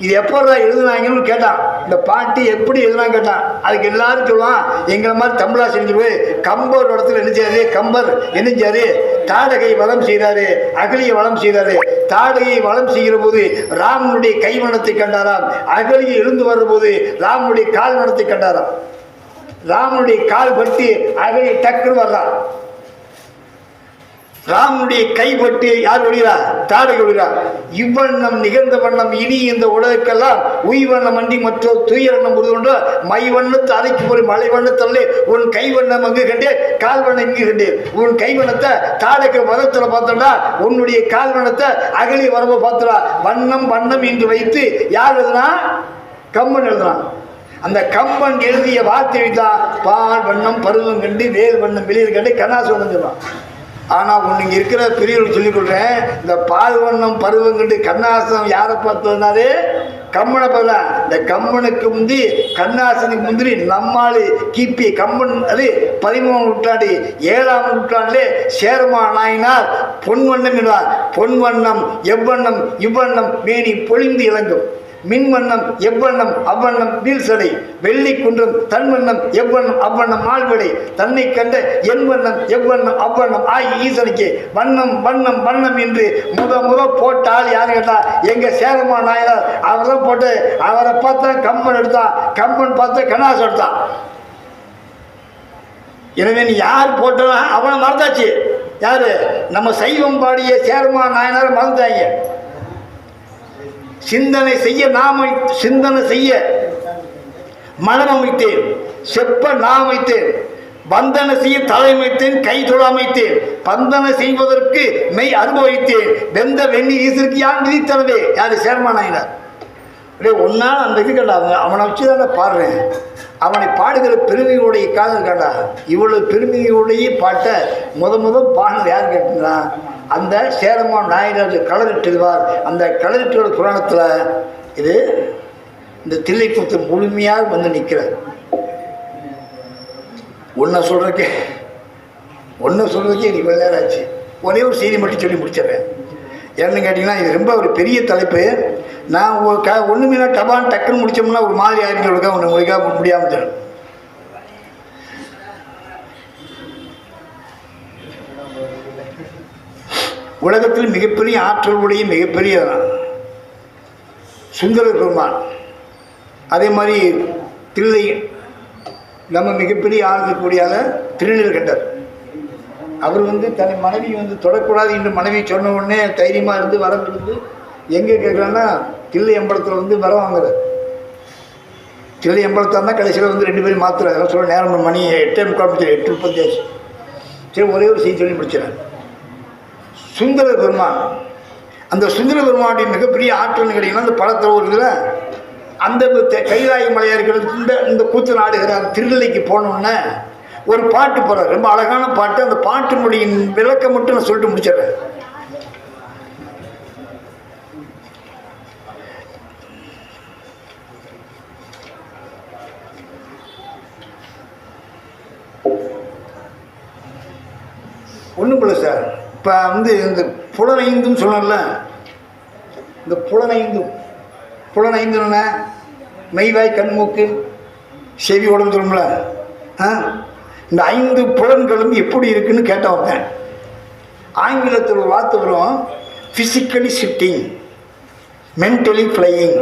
இது எப்போதான் எழுதுனாங்கன்னு கேட்டான். இந்த பாட்டு எப்படி எழுதுனான்னு கேட்டான். அதுக்கு எல்லாரும் சொல்லுவான், எங்களை மாதிரி தமிழா செஞ்சு கம்பர் இடத்துல என்னச்சாரு, கம்பர் என்னச்சாரு, தாடகை வளம் செய்கிறாரு, அகலியை வளம் செய்கிறாரு. தாடகையை வளம் செய்கிற போது ராமனுடைய கைவனத்தை கண்டாராம். அகலியை எழுந்து வர்ற போது ராமனுடைய கால் வனத்தை கண்டாராம். ராமனுடைய கால் பட்டு அகலியை டக்குன்னு வர்றான். ராமனுடைய கைப்பட்டு யார் ஒழிகிறார், தாடகை ஒழிகிறார். இவ்வண்ணம் நிகழ்ந்த வண்ணம் இனி இந்த உலகக்கெல்லாம் உய்வண்ணம் அண்டி மற்றோ துயரண்ணம் உருதுண்டோ மை வண்ணத்து அதைக்கு போய் மலை வண்ணத்தல்லே உன் கைவண்ணம் அங்கு கண்டே கால்வண்ணம் இங்கு கண்டே. உன் கைவண்ணத்தை தாடகை வதத்துல பார்த்தோம்னா உன்னுடைய கால்வண்ணத்தை அகலி வரவ பார்த்துடா. வண்ணம் வண்ணம் என்று வைத்து யார் எழுதுனா, கம்பன் எழுதுனான். அந்த கம்பன் எழுதிய வார்த்தை தான் பால் வண்ணம் பருவம் கண்டு வேல் வண்ணம் வெளியில் கண்டு கண்ணாசோதம் சொல்லுவான். ஆனால் ஒன்று இங்கே இருக்கிற பெரியவர்கள் சொல்லிக் கொடுறேன், இந்த பால் வண்ணம் பருவம் கண்டு கண்ணாசனம் யாரை பார்த்ததுனாலே கம்மனை பார்த்தா. இந்த கம்மனுக்கு முந்தி கண்ணாசனுக்கு முந்திரி நம்மால் கிபி கம்பன் அது 13ஆம் நூற்றாண்டு 7ஆம் நூற்றாண்டிலே சேரமா நாயினார் பொன்வண்ணம் என்றார். பொன்வண்ணம் எவ்வண்ணம் இவ்வண்ணம் மேனி பொழிந்து இளங்கும். மின்வண்ணம் எவ்வண்ணம் அவ்வண்ணம் வீழ்சடை. வெள்ளி குன்றம் தன்வண்ணம் எவ்வண்ணம் அவ்வண்ணம் மால்வடை. தன்னை கண்ட என் வண்ணம் எவ்வண்ணம் அவ்வண்ணம் ஆகி ஈசனுக்கு வண்ணம் வண்ணம் வண்ணம் என்று முத போட்டால் யார் கேட்டா, எங்க சேரமா நாயனார். அவர் தான் போட்டு அவரை பார்த்தா கம்பன் எடுத்தான், கம்பன் பார்த்தா கண்ணாசம் எடுத்தான். எனவே நீ யார் போட்டா அவனை மறந்தாச்சு. யாரு, நம்ம சைவம் பாடிய சேரமா நாயனார் மறந்தாங்க. சிந்தனை செய்ய நாம சிந்தனை செய்ய மனம் அமைத்தேன், செப்ப நான் அமைத்தேன், வந்தனை செய்ய தலைமைத்தேன், கை தொழ அமைத்தேன், பந்தனை செய்வதற்கு மெய் அனுபவித்தேன், வெந்த வெண்ணி ஈசருக்கு யான் விதித்தனவே. யாரு, சேர்மானாயினார். ஒன்னால் அந்த இது கண்டா, அவனை வச்சு தானே பாடுறேன். அவனை பாடுகிற பெருமையுடைய காதல் கண்டா. இவ்வளவு பெருமையுடைய பாட்டை முத பாடினது யார் கேட்டீங்களா, அந்த சேரமான் நாயனார் களரிட்டுவார். அந்த களரிட்டுவோட புராணத்தில் இது இந்த தில்லைக்கூத்து முழுமையாக வந்து நிற்கிறார். ஒன்றை சொல்கிறதுக்கே எனக்கு கொஞ்ச நேரம் ஆச்சு. ஒரே ஒரு செய்தி மட்டும் சொல்லி முடிச்சிடுறேன். என்னன்னு கேட்டிங்கன்னா, இது ரொம்ப ஒரு பெரிய தலைப்பு. நான் ஒன்றுமே டபான் டக்குன்னு முடித்தோம்னா ஒரு மாதிரி ஆயிருக்கிறதுக்காக ஒன்று உங்களுக்காக முடியாமல் தரேன். உலகத்தில் மிகப்பெரிய ஆற்றலுடைய மிகப்பெரிய சுந்தர பெருமான். அதே மாதிரி தில்லை நம்ம மிகப்பெரிய ஆளுக்கூடிய திருநீலகண்டர். அவர் தன் மனைவி தொடக்கூடாது என்று மனைவி சொன்ன உடனே தைரியமாக இருந்து வரம் இருந்து எங்கே கேட்குறான்னா தில்லை அம்பலத்தில் வர வாங்குறார். தில்லை அம்பலத்தான் தான் கடைசியில் 2 பேரும் மாற்றுறாரு. அதெல்லாம் சொல்ல நேரம் மணி 8:45 8:35. சரி, ஒரே ஒரு செய்தி சொல்லி முடிச்சிடறேன். சுந்தர பெருமான், அந்த சுந்தர பெருமானுடைய மிகப்பெரிய ஆற்றல் கிடைக்கணும். அந்த படத்தில் ஒரு இதில் அந்த கைலாய மலையாக இருக்கிறது இந்த கூத்து நாடுகிறார். திருநெல்லைக்கு போனோன்னே ஒரு பாட்டு போகிறார், ரொம்ப அழகான பாட்டு. அந்த பாட்டினுடைய விளக்கம் மட்டும் நான் சொல்லிட்டு முடிச்சிடுறேன். ஒன்றும் இல்லை சார். இப்போ இந்த புலனைந்துன்னு சொன்னல, இந்த புலனைந்துன்னு மெய்வாய் கண்மூக்கு செவி உடம்பு சொல்லும்ல, இந்த 5 புலன்களும் எப்படி இருக்குன்னு கேட்டவங்க. ஆங்கிலத்தில் ஒரு வார்த்தை வரும், ஃபிசிக்கலி ஷிஃப்டிங், மென்டலி ஃப்ளையிங்.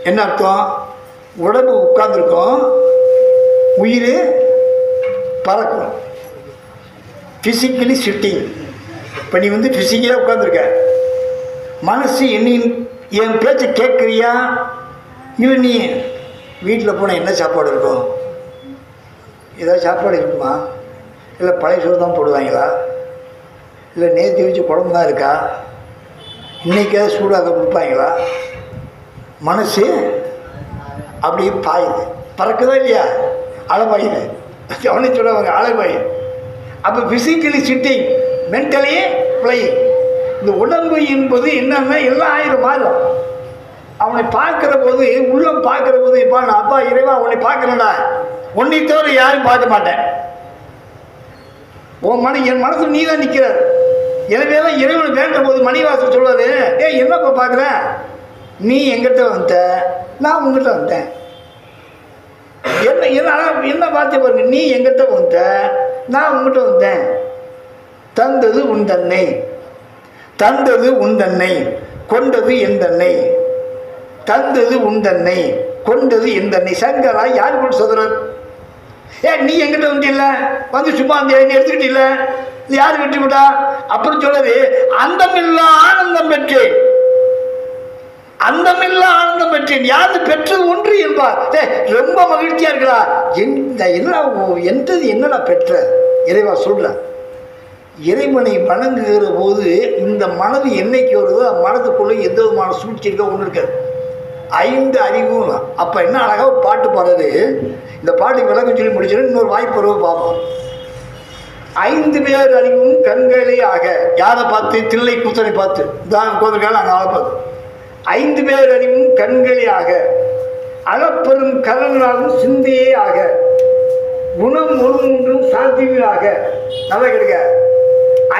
என்ன அர்த்தம்? உடம்பு உட்கார்ந்துருக்கும், உயிர் பறக்கும். Physically shifting. இப்போ நீ ஃபிசிக்கலாக உட்காந்துருக்க, மனசு என் பேச்சை கேட்குறியா? இல்லை நீ வீட்டில் போனால் என்ன சாப்பாடு இருக்கும்? ஏதாவது சாப்பாடு இருக்குமா? இல்லை பழைய சோறு தான் போடுவாங்களா? இல்லை நேற்று வச்சு குழம்பு தான் இருக்கா? இன்றைக்காவது சூடாக கொடுப்பாங்களா? மனசு அப்படியே பாயுது, பறக்குதா இல்லையா? அலைபாயுது. அவனே சொல்லுவாங்க அலைபாயுது. அப்போ ஃபிசிக்கலி சிட்டிங், மென்டலி பிளேயிங். இந்த உடம்பு என்பது என்னன்னா எல்லாம் 1000 மாறும். அவனை பார்க்குற போது, உள்ளம் பார்க்குற போது, இப்போ நான் அப்பா இறைவா உன்னை பார்க்குறேன்டா, உன்னை தவிர யாரும் பார்க்க மாட்டேன். என் மனசு நீ தான் நிற்கிறார். எனவே தான் இறைவன் வேண்ட போது மணிவாசல் சொல்வாரு, என்னப்பா பார்க்குறேன்? நீ எங்கிட்ட வந்த, நான் உங்ககிட்ட வந்தேன். என்ன பார்த்து பாருங்க, நீ எங்கிட்ட வந்த, நான் உங்ககிட்ட வந்தேன். தந்தது உன் தன்னை, தந்தது உன் தன்னை, கொண்டது என் தன்னை. தந்தது உன் தன்னை, கொண்டது என் தன்னை. சங்கரா யார் கூட சொல்றார்? நீ எங்கிட்ட வந்தில்ல, வந்து சும்மா அந்த எடுத்துக்கிட்டில்ல, இது யார் விட்டு விட்டா? அப்புறம் சொல்றது, அந்தமில்லா ஆனந்தம் பெற்றேன், அந்தமில்லா ஆனந்தம் பெற்றேன். யாரு பெற்றது ஒன்று என்பார். ரொம்ப மகிழ்ச்சியா இருக்கிறா. என்னடா பெற்ற இறைவா சொல்ற. இறைவனை வணங்குகிற போது இந்த மனது என்னைக்கு வருதோ மனதுக்குள்ள எந்த விதமான சூழ்ச்சி இருக்க ஒன்று இருக்காது. 5 அறிவும். அப்போ என்ன அழகாக ஒரு பாட்டு பாடுறது. இந்த பாட்டுக்கு விளக்கம் சொல்லி முடிச்சிடும், இன்னொரு வாய்ப்பு வருவது பார்ப்போம். 5 பேர் அறிவும் கண்களே ஆக. யாரை பார்த்து? தில்லை கூத்தனை பார்த்து தான் கோதற்கால அங்கே ஆளை பார்த்து. 5 பேர் அறிவும் கண்களே ஆக, அளப்பெரும் கலனாலும் சிந்தையே ஆக, குணம் ஒன்றும் சாத்தியமாக. நல்லா கிடைக்க.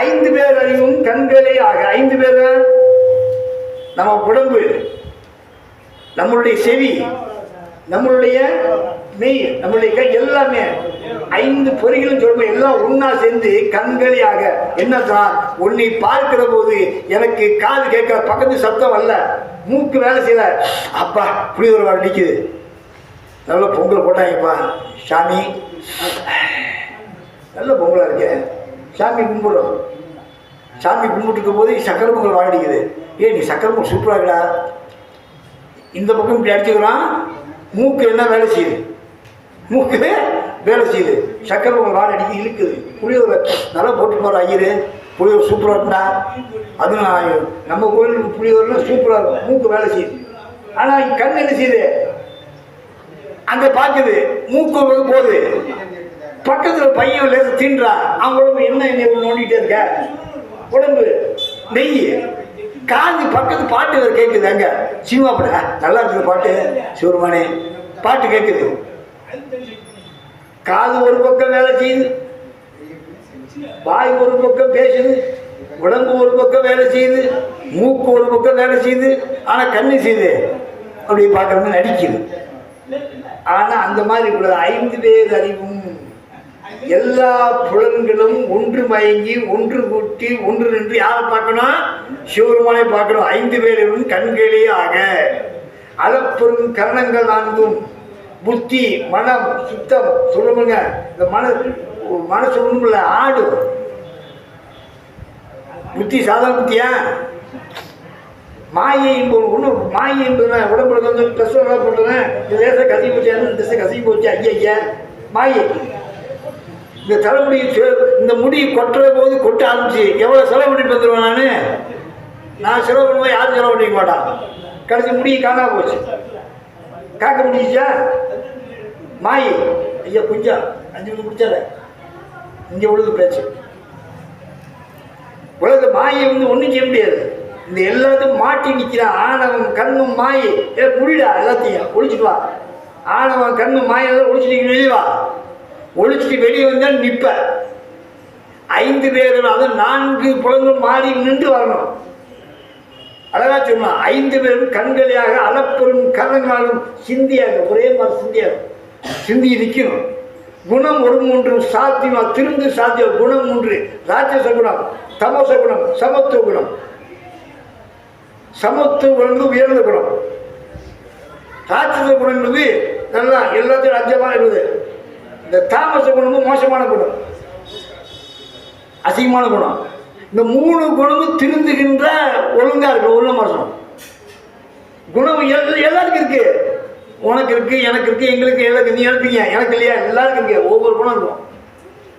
5 பேர் அறிவும் கண்களே ஆக. 5 பேர் நம்ம உடம்பு, நம்மளுடைய செவி, நம்மளுடைய மெய், நம்மளுடைய கை, எல்லாமே 5 பொறிகளும் சொல்லுவோம். எல்லாம் ஒன்னா சேர்ந்து கண்களியாக. என்னதான் உன்னை பார்க்கிற போது எனக்கு காது கேட்க, பக்கத்து சத்தம் வரல, மூக்கு வேலை செய்யல, அப்பா புளியோதரை வாட நிற்குது, நல்ல பொங்கல் போட்டாங்கப்பா சாமி, நல்ல பொங்கலாக இருக்கு, சாமி கும்பிடுறோம். சாமி கும்பிட்டுருக்கும் போது சக்கரை பொங்கல் வாடிக்குது. நீ சக்கரை பொங்கல் சூப்பராக இருக்கா. இந்த பக்கம் இப்படி அடிச்சுக்கிறான், மூக்கு என்ன வேலை செய்யுது, மூக்கு வேலை செய்யுது, சக்கரை பொங்கல் வாடை அடிக்க இழுக்குது. புளியோதரை நல்லா போட்டு போகிற ஐயரு, புளியோதரை சூப்பராக இருக்குண்டா. அதுவும் நம்ம கோயிலுக்கு புளியோதரைலாம் சூப்பராக இருக்கும், மூக்கு வேலை செய்யுது. ஆனால் கண் என்ன செய்யுது, அங்கே பார்க்குது, மூக்கு போகுது. பக்கத்தில் பையன் லேச தின்றான், அவன் உடம்பு என்ன நோண்டிகிட்டே இருக்க, உடம்பு நெய். காது பக்கத்து பாட்டு வேறு கேட்குது. அங்கே சினிமா பட நல்லா இருக்குது பாட்டு, சிவருமானே பாட்டு கேட்குது. காது ஒரு பக்கம் வேலை செய்யுது, வாய் ஒரு பக்கம் பேசுது, உடம்பு ஒரு பக்கம் வேலை செய்யுது, மூக்கு ஒரு பக்கம் வேலை செய்யுது. ஆனால் கண்ணு செய்யுது அப்படி பார்க்குறது நடிக்குது. ஆனால் அந்த மாதிரி கூட 5 பேர் அறிவும் எல்லா புலன்களும் ஒன்று மயங்கி ஒன்று கூட்டி ஒன்று நின்று யாரை பார்க்கணும்? சிவருமானை பார்க்கணும். 5 பேரும் கண்களே ஆக, அளப்பெரும் கரணங்கள் 4ம் புத்தி, மனம், சுத்தம் சொல்லுங்க. இந்த மனசு ஒன்றுமில்ல, ஆடு புத்தி. சாதாரண புத்தியா? மாயை என்பது ஒன்று. மாயை என்பது உடம்புல வந்து ட்ரெஸ் பண்ணுறேன், இந்த லேசாக கசி போச்சு, ட்ரெஸ்ஸை கசி போச்சு, ஐயா மாயை. இந்த தலைமுடி, இந்த முடி கொட்டுற போது கொட்ட ஆரம்பிச்சு எவ்வளோ செலவு பண்ணிட்டு வந்துடுவேன். நான் செலவு பண்ணும்போது யாரும் செலவு பண்ணிக்க மாட்டான். கடைசி முடியை காணாம போச்சு, காக்க முடிச்சா மாயை. ஐயா கொஞ்சம் 5 நிமிஷம் பிடிச்சாத, இங்கே உழுது பேச்சு. உலக மாயை வந்து ஒன்றும் செய்ய முடியாது. இந்த எல்லாத்தையும் மாட்டி நிற்கிறான். ஆணவம் கண்ணும் மாயை. முடிடா எல்லாத்தையும் ஒழிச்சுட்டு வா. ஆணவம் கண்ணும் மாயெல்லாம் ஒழிச்சுட்டு வெளியே வா. ஒழிச்சுட்டு வெளியே வந்தால் நிற்ப. 5 பேர், அதை 4 புலங்களும் மாறி நின்று வரணும். அழகா சொன்னான். 5 பேரும் கண்களையாக, அளப்பெரும் கரணங்களும் சிந்தியாக, ஒரே மாதிரி சிந்தியாக சிந்தி நிற்கணும். குணம் 1 சாத்தியமா திருந்து சாத்தியம். குணம் 3: ராட்சச குணம், தமோச குணம், சமத்துவ குணம். சமத்துவ குணம் உயர்ந்த குணம். ராட்சச குணம் என்பது நல்லா எல்லாத்தையும் அஞ்சமாக இருக்குது. இந்த தாமச குணமும் மோசமான குணம், அசிங்கமான குணம். இந்த 3 குணமும் திருந்துகின்ற ஒழுங்கா இருக்கு. ஒழுங்க மாசம் குணம் எல்லாருக்கும் இருக்கு. உனக்கு இருக்கு, எனக்கு இருக்கு, எங்களுக்கு எல்லாருக்கும். நீ இருப்பீங்க, எனக்கு இல்லையா? எல்லாருக்கும் இருக்கு. ஒவ்வொரு குணம் இருக்கும்.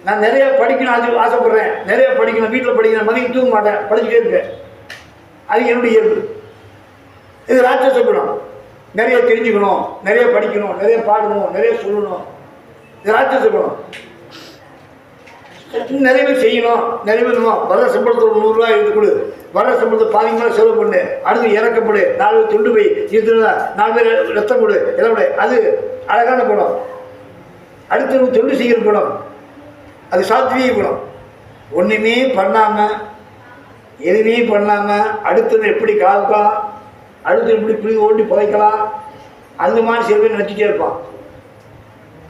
நான் நிறைய படிக்கணும் ஆசைப்படுறேன், நிறைய படிக்கணும், வீட்டில் படிக்கணும், மதியம் தூங்க மாட்டேன், படிச்சுட்டே இருப்பேன். அது என்னுடைய இயல்பு. இது ராட்சச குணம். நிறைய தெரிஞ்சுக்கணும், நிறைய படிக்கணும், நிறைய பாடணும், நிறைய சொல்லணும். இது ராட்சச குணம். நிறைய பேர் செய்யணும், நிறைய பேர் வர சம்பளத்தில் ஒரு 100 ரூபாய் எடுத்து கொடு, வர சம்பளத்தை பாதி மேலே செலவு பண்ணு, அடுத்து இறக்கப்படு, 4 பேர் துண்டு போய் இருந்துருந்தா 4 பேர் ரத்தம் கொடு, எல்லாம் கொடு. அது அழகான குணம். அடுத்து தொண்டு செய்கிற குணம், அது சாத்வீக குணம். ஒன்றுமே பண்ணாமல், எதுவுமே பண்ணாமல் அடுத்தது எப்படி காப்பான், அடுத்து இப்படி புளி ஓட்டி புதைக்கலாம். அந்த மாதிரி சில பேர் நச்சுட்டே இருப்பான்.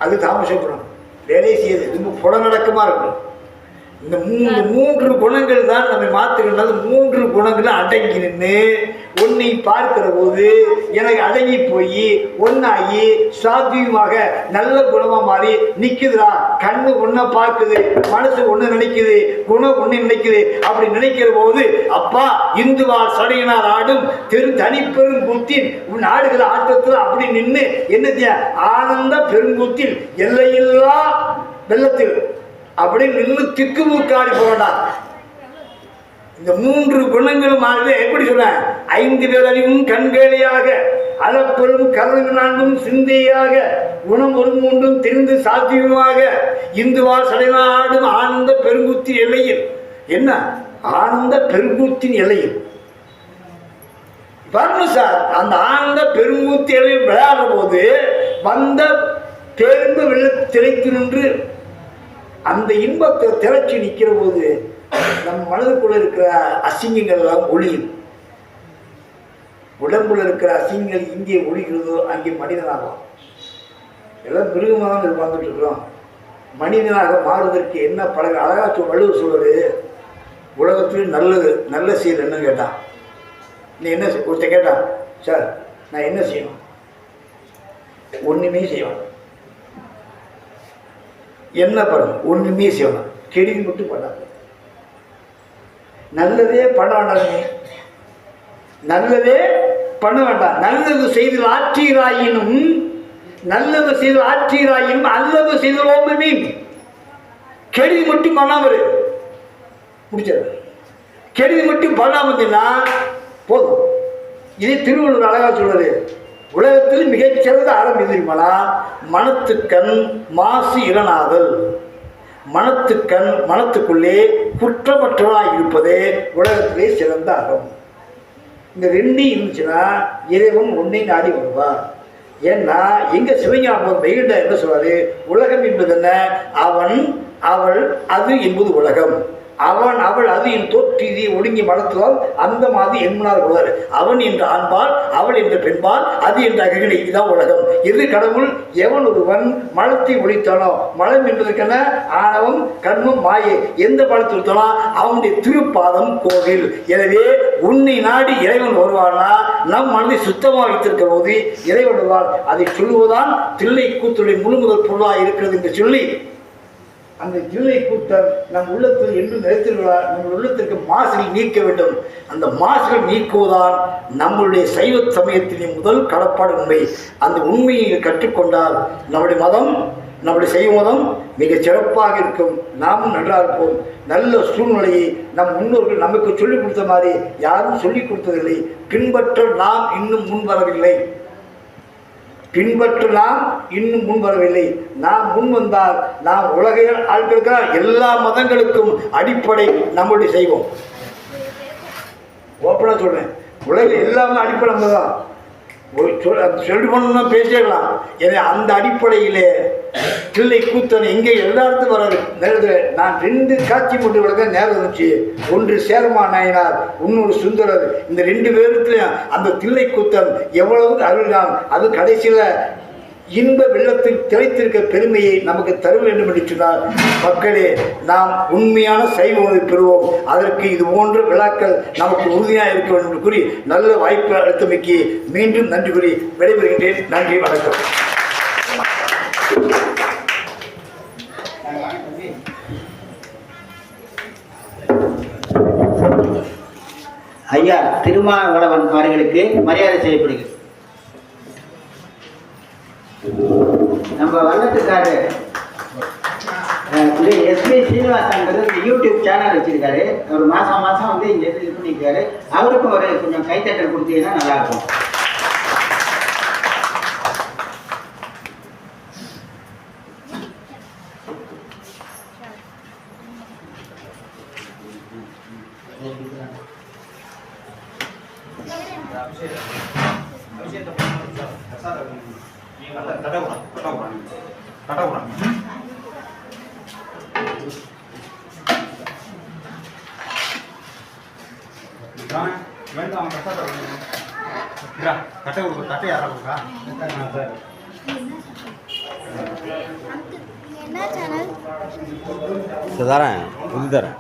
அது தாமச குணம். வேலையை செய்யுது, ரொம்ப புலநடக்கமாக இருக்கும். இந்த மூன்று குணங்கள் தான் நம்ம மாற்றுகின்றது. மூன்று குணங்களை அடங்கி நின்று ஒன்னை பார்க்கிற போது எனக்கு அடங்கி போய் ஒன்னாகி சாத்தியமாக நல்ல குணமாக மாறி நிற்குதுடா. கண்ணு ஒன்றை பார்க்குது, மனசு ஒன்று நினைக்குது, குணம் ஒன்று நினைக்குது. அப்படி நினைக்கிற போது அப்பா இந்துவால் சடையினார் ஆடும் தனிப்பெரும் கூத்தின் உன் ஆடுகிற ஆட்டத்தில் அப்படி நின்று என்ன ஆனந்த பெருங்கூத்தில் எல்லையில்லா வெள்ளத்தில் அப்படி நின்று திக்குமுக்காடி போடா. இந்த மூன்று குணங்களும் எப்படி சொல்ற, 5 வேளையும் கண்கேளியாக அளப்பெரும் கருணை நான்கும் சிந்தையாக குணம் ஒரு மூன்றும் தெரிந்து சாத்தியமாக இந்துவால் சடைநாடும் ஆனந்த பெருங்கூத்தின் எல்லையில். என்ன ஆனந்த பெருங்கூத்தின் எல்லையில் வரணும் சார். அந்த ஆனந்த பெருங்கூத்தி எல்லையில் விளையாடுற போது வந்த பேருந்து வெள்ள திளைத்து நின்று அந்த இன்பத்தை திளைச்சி நிற்கிற போது நம் மனதுக்குள்ள இருக்கிற அசிங்கங்கள் எல்லாம் ஒளியும். உடம்புல இருக்கிற அசிங்கங்கள் இங்கே ஒழிகிறதோ அங்கே மனிதனாகலாம். எல்லாம் மிருகமாக தான் வாழ்ந்துட்டு இருக்கிறோம். மனிதனாக மாறுவதற்கு என்ன பழக அழகா வள்ளுவர் சொல்வது, உலகத்தில் நல்லது நல்ல செயல் என்னன்னு கேட்டான். நீ என்ன ஒருத்த கேட்டான், சார் நான் என்ன செய்யணும்? ஒன்றுமே செய்வேன். என்ன பண்ணணும்? ஒன்றுமே செய்யணும். கெடுதி மட்டும் பண்ணாது. நல்லதே பண்ண வேண்டாம். நல்லதே பண்ண வேண்டாம். நல்லது செய்து ஆற்றீராயினும் நல்லது செய்து ஆற்றீராயினும் அல்லது செய்தோம் மீன் கெடுதி மட்டும் பண்ணாமல் முடிச்சது. கெடுதி மட்டும் பண்ணாமதுன்னா போதும். இதே திருவள்ளுவர் அழகா சொல்றது, உலகத்தில் மிகச்சிறந்த அறம் எதிர்மனா மனத்துக்கண் மாசு இரணாதல். மனத்துக்கண் மனத்துக்குள்ளே குற்றமற்றவனாக இருப்பதே உலகத்திலே சிறந்த அறம். இந்த ரெண்டும் இருந்துச்சுன்னா இறைவன் ஒன்றை நாடி வருவார். ஏன்னா எங்க சிவஞானம் வெயில்ட என்ன சொல்றாரு, உலகம் என்பது என்ன, அவன் அவள் அது என்பது உலகம். அவன் அவள் அது என் தோற்றீதி ஒடுங்கி மனத்துவால் அந்த மாதிரி என்மனார் கொள்வார். அவன் என்ற ஆண்பால் அவள் என்ற பெண்பால் அது என்ற அககிலை. இதுதான் உலகம். எது கடவுள்? எவன் ஒருவன் மலத்தை ஒழித்தானோ, மலம் என்பதற்கென ஆணவம் கர்மம் மாயை எந்த மலத்தை ஒழித்தானோ அவனுடைய திருப்பாதம் கோவில். எனவே உன்னை நாடி இறைவன் வருவானா நம் மனதை சுத்தமாக வைத்திருக்கிற போது இறைவன் வருவான். அதை சொல்லுவதுதான் தில்லை கூத்துடைய முழுமுதல் பொருளாக இருக்கிறது என்று சொல்லி அந்த தில்லை கூட்டம் நம் உள்ளத்தில் என்று நிலைத்திருக்கிறார். நம்ம உள்ளத்திற்கு மாசுகளை நீக்க வேண்டும். அந்த மாசுகள் நீக்குவதால் நம்முடைய சைவ சமயத்திலே முதல் கடப்பாடு உண்மை. அந்த உண்மையை கற்றுக்கொண்டால் நம்முடைய மதம், நம்முடைய சைவ மதம் மிக சிறப்பாக இருக்கும். நாமும் நன்றாக இருப்போம். நல்ல சூழ்நிலையை நம் முன்னோர்கள் நமக்கு சொல்லிக் கொடுத்த மாதிரி யாரும் சொல்லிக் கொடுத்ததில்லை. பின்பற்ற நாம் இன்னும் முன் வரவில்லை. பின்பற்ற நாம் இன்னும் முன் வரவில்லை. நாம் முன் வந்தால் நாம் உலக ஆட்களுக்கு எல்லா மதங்களுக்கும் அடிப்படை நம்மளுடைய செய்வோம். ஓப்பனா சொல்றேன், உலக எல்லாமே அடிப்படை நம்ம தான். சொல்லி பண்ணணும்னா பேசிடலாம். எனவே அந்த அடிப்படையிலே தில்லை கூத்தன் எங்கே எல்லா இடத்துக்கும் வராது. நேரத்தில் நான் 2 காட்சி மூன்று விளக்க நேரம் இருந்துச்சு. ஒன்று சேரமா நாயனார், இன்னொரு சுந்தரர். இந்த 2 பேருக்குலையும் அந்த தில்லை கூத்தன் எவ்வளவு அருள்தான். அது கடைசியில் இன்ப வெள்ளத்தில் திளைத்திருக்க பெருமையை நமக்கு தர வேண்டும் என்று சொன்னால் மக்களே நாம் உண்மையான சைவ உணவை பெறுவோம். அதற்கு இது போன்ற விழாக்கள் நமக்கு உறுதியாக இருக்க வேண்டும் என்று கூறி நல்ல வாய்ப்பு அளித்தமைக்கு மீண்டும் நன்றி கூறி விடைபெறுகின்றேன். நன்றி, வணக்கம். ஐயா திருமாவளவன் அவர்களுக்கு மரியாதை செய்யப்படுகிறது. நம்ம வல்லத்துக்காரர் எஸ்பி சீனிவாசன் யூடியூப் சேனல் வச்சிருக்காரு. ஒரு மாசம் வந்து இங்க இது பண்ணிருக்காரு. அவருக்கும் ஒரு கொஞ்சம் கைத்தட்டல் கொடுத்தீங்கன்னா நல்லா இருக்கும். வேண்டாம். கட்டை கொடுக்கும் தட்டை யாரா கொடுக்கா என்ன சேனல் தரேன் புது தரேன்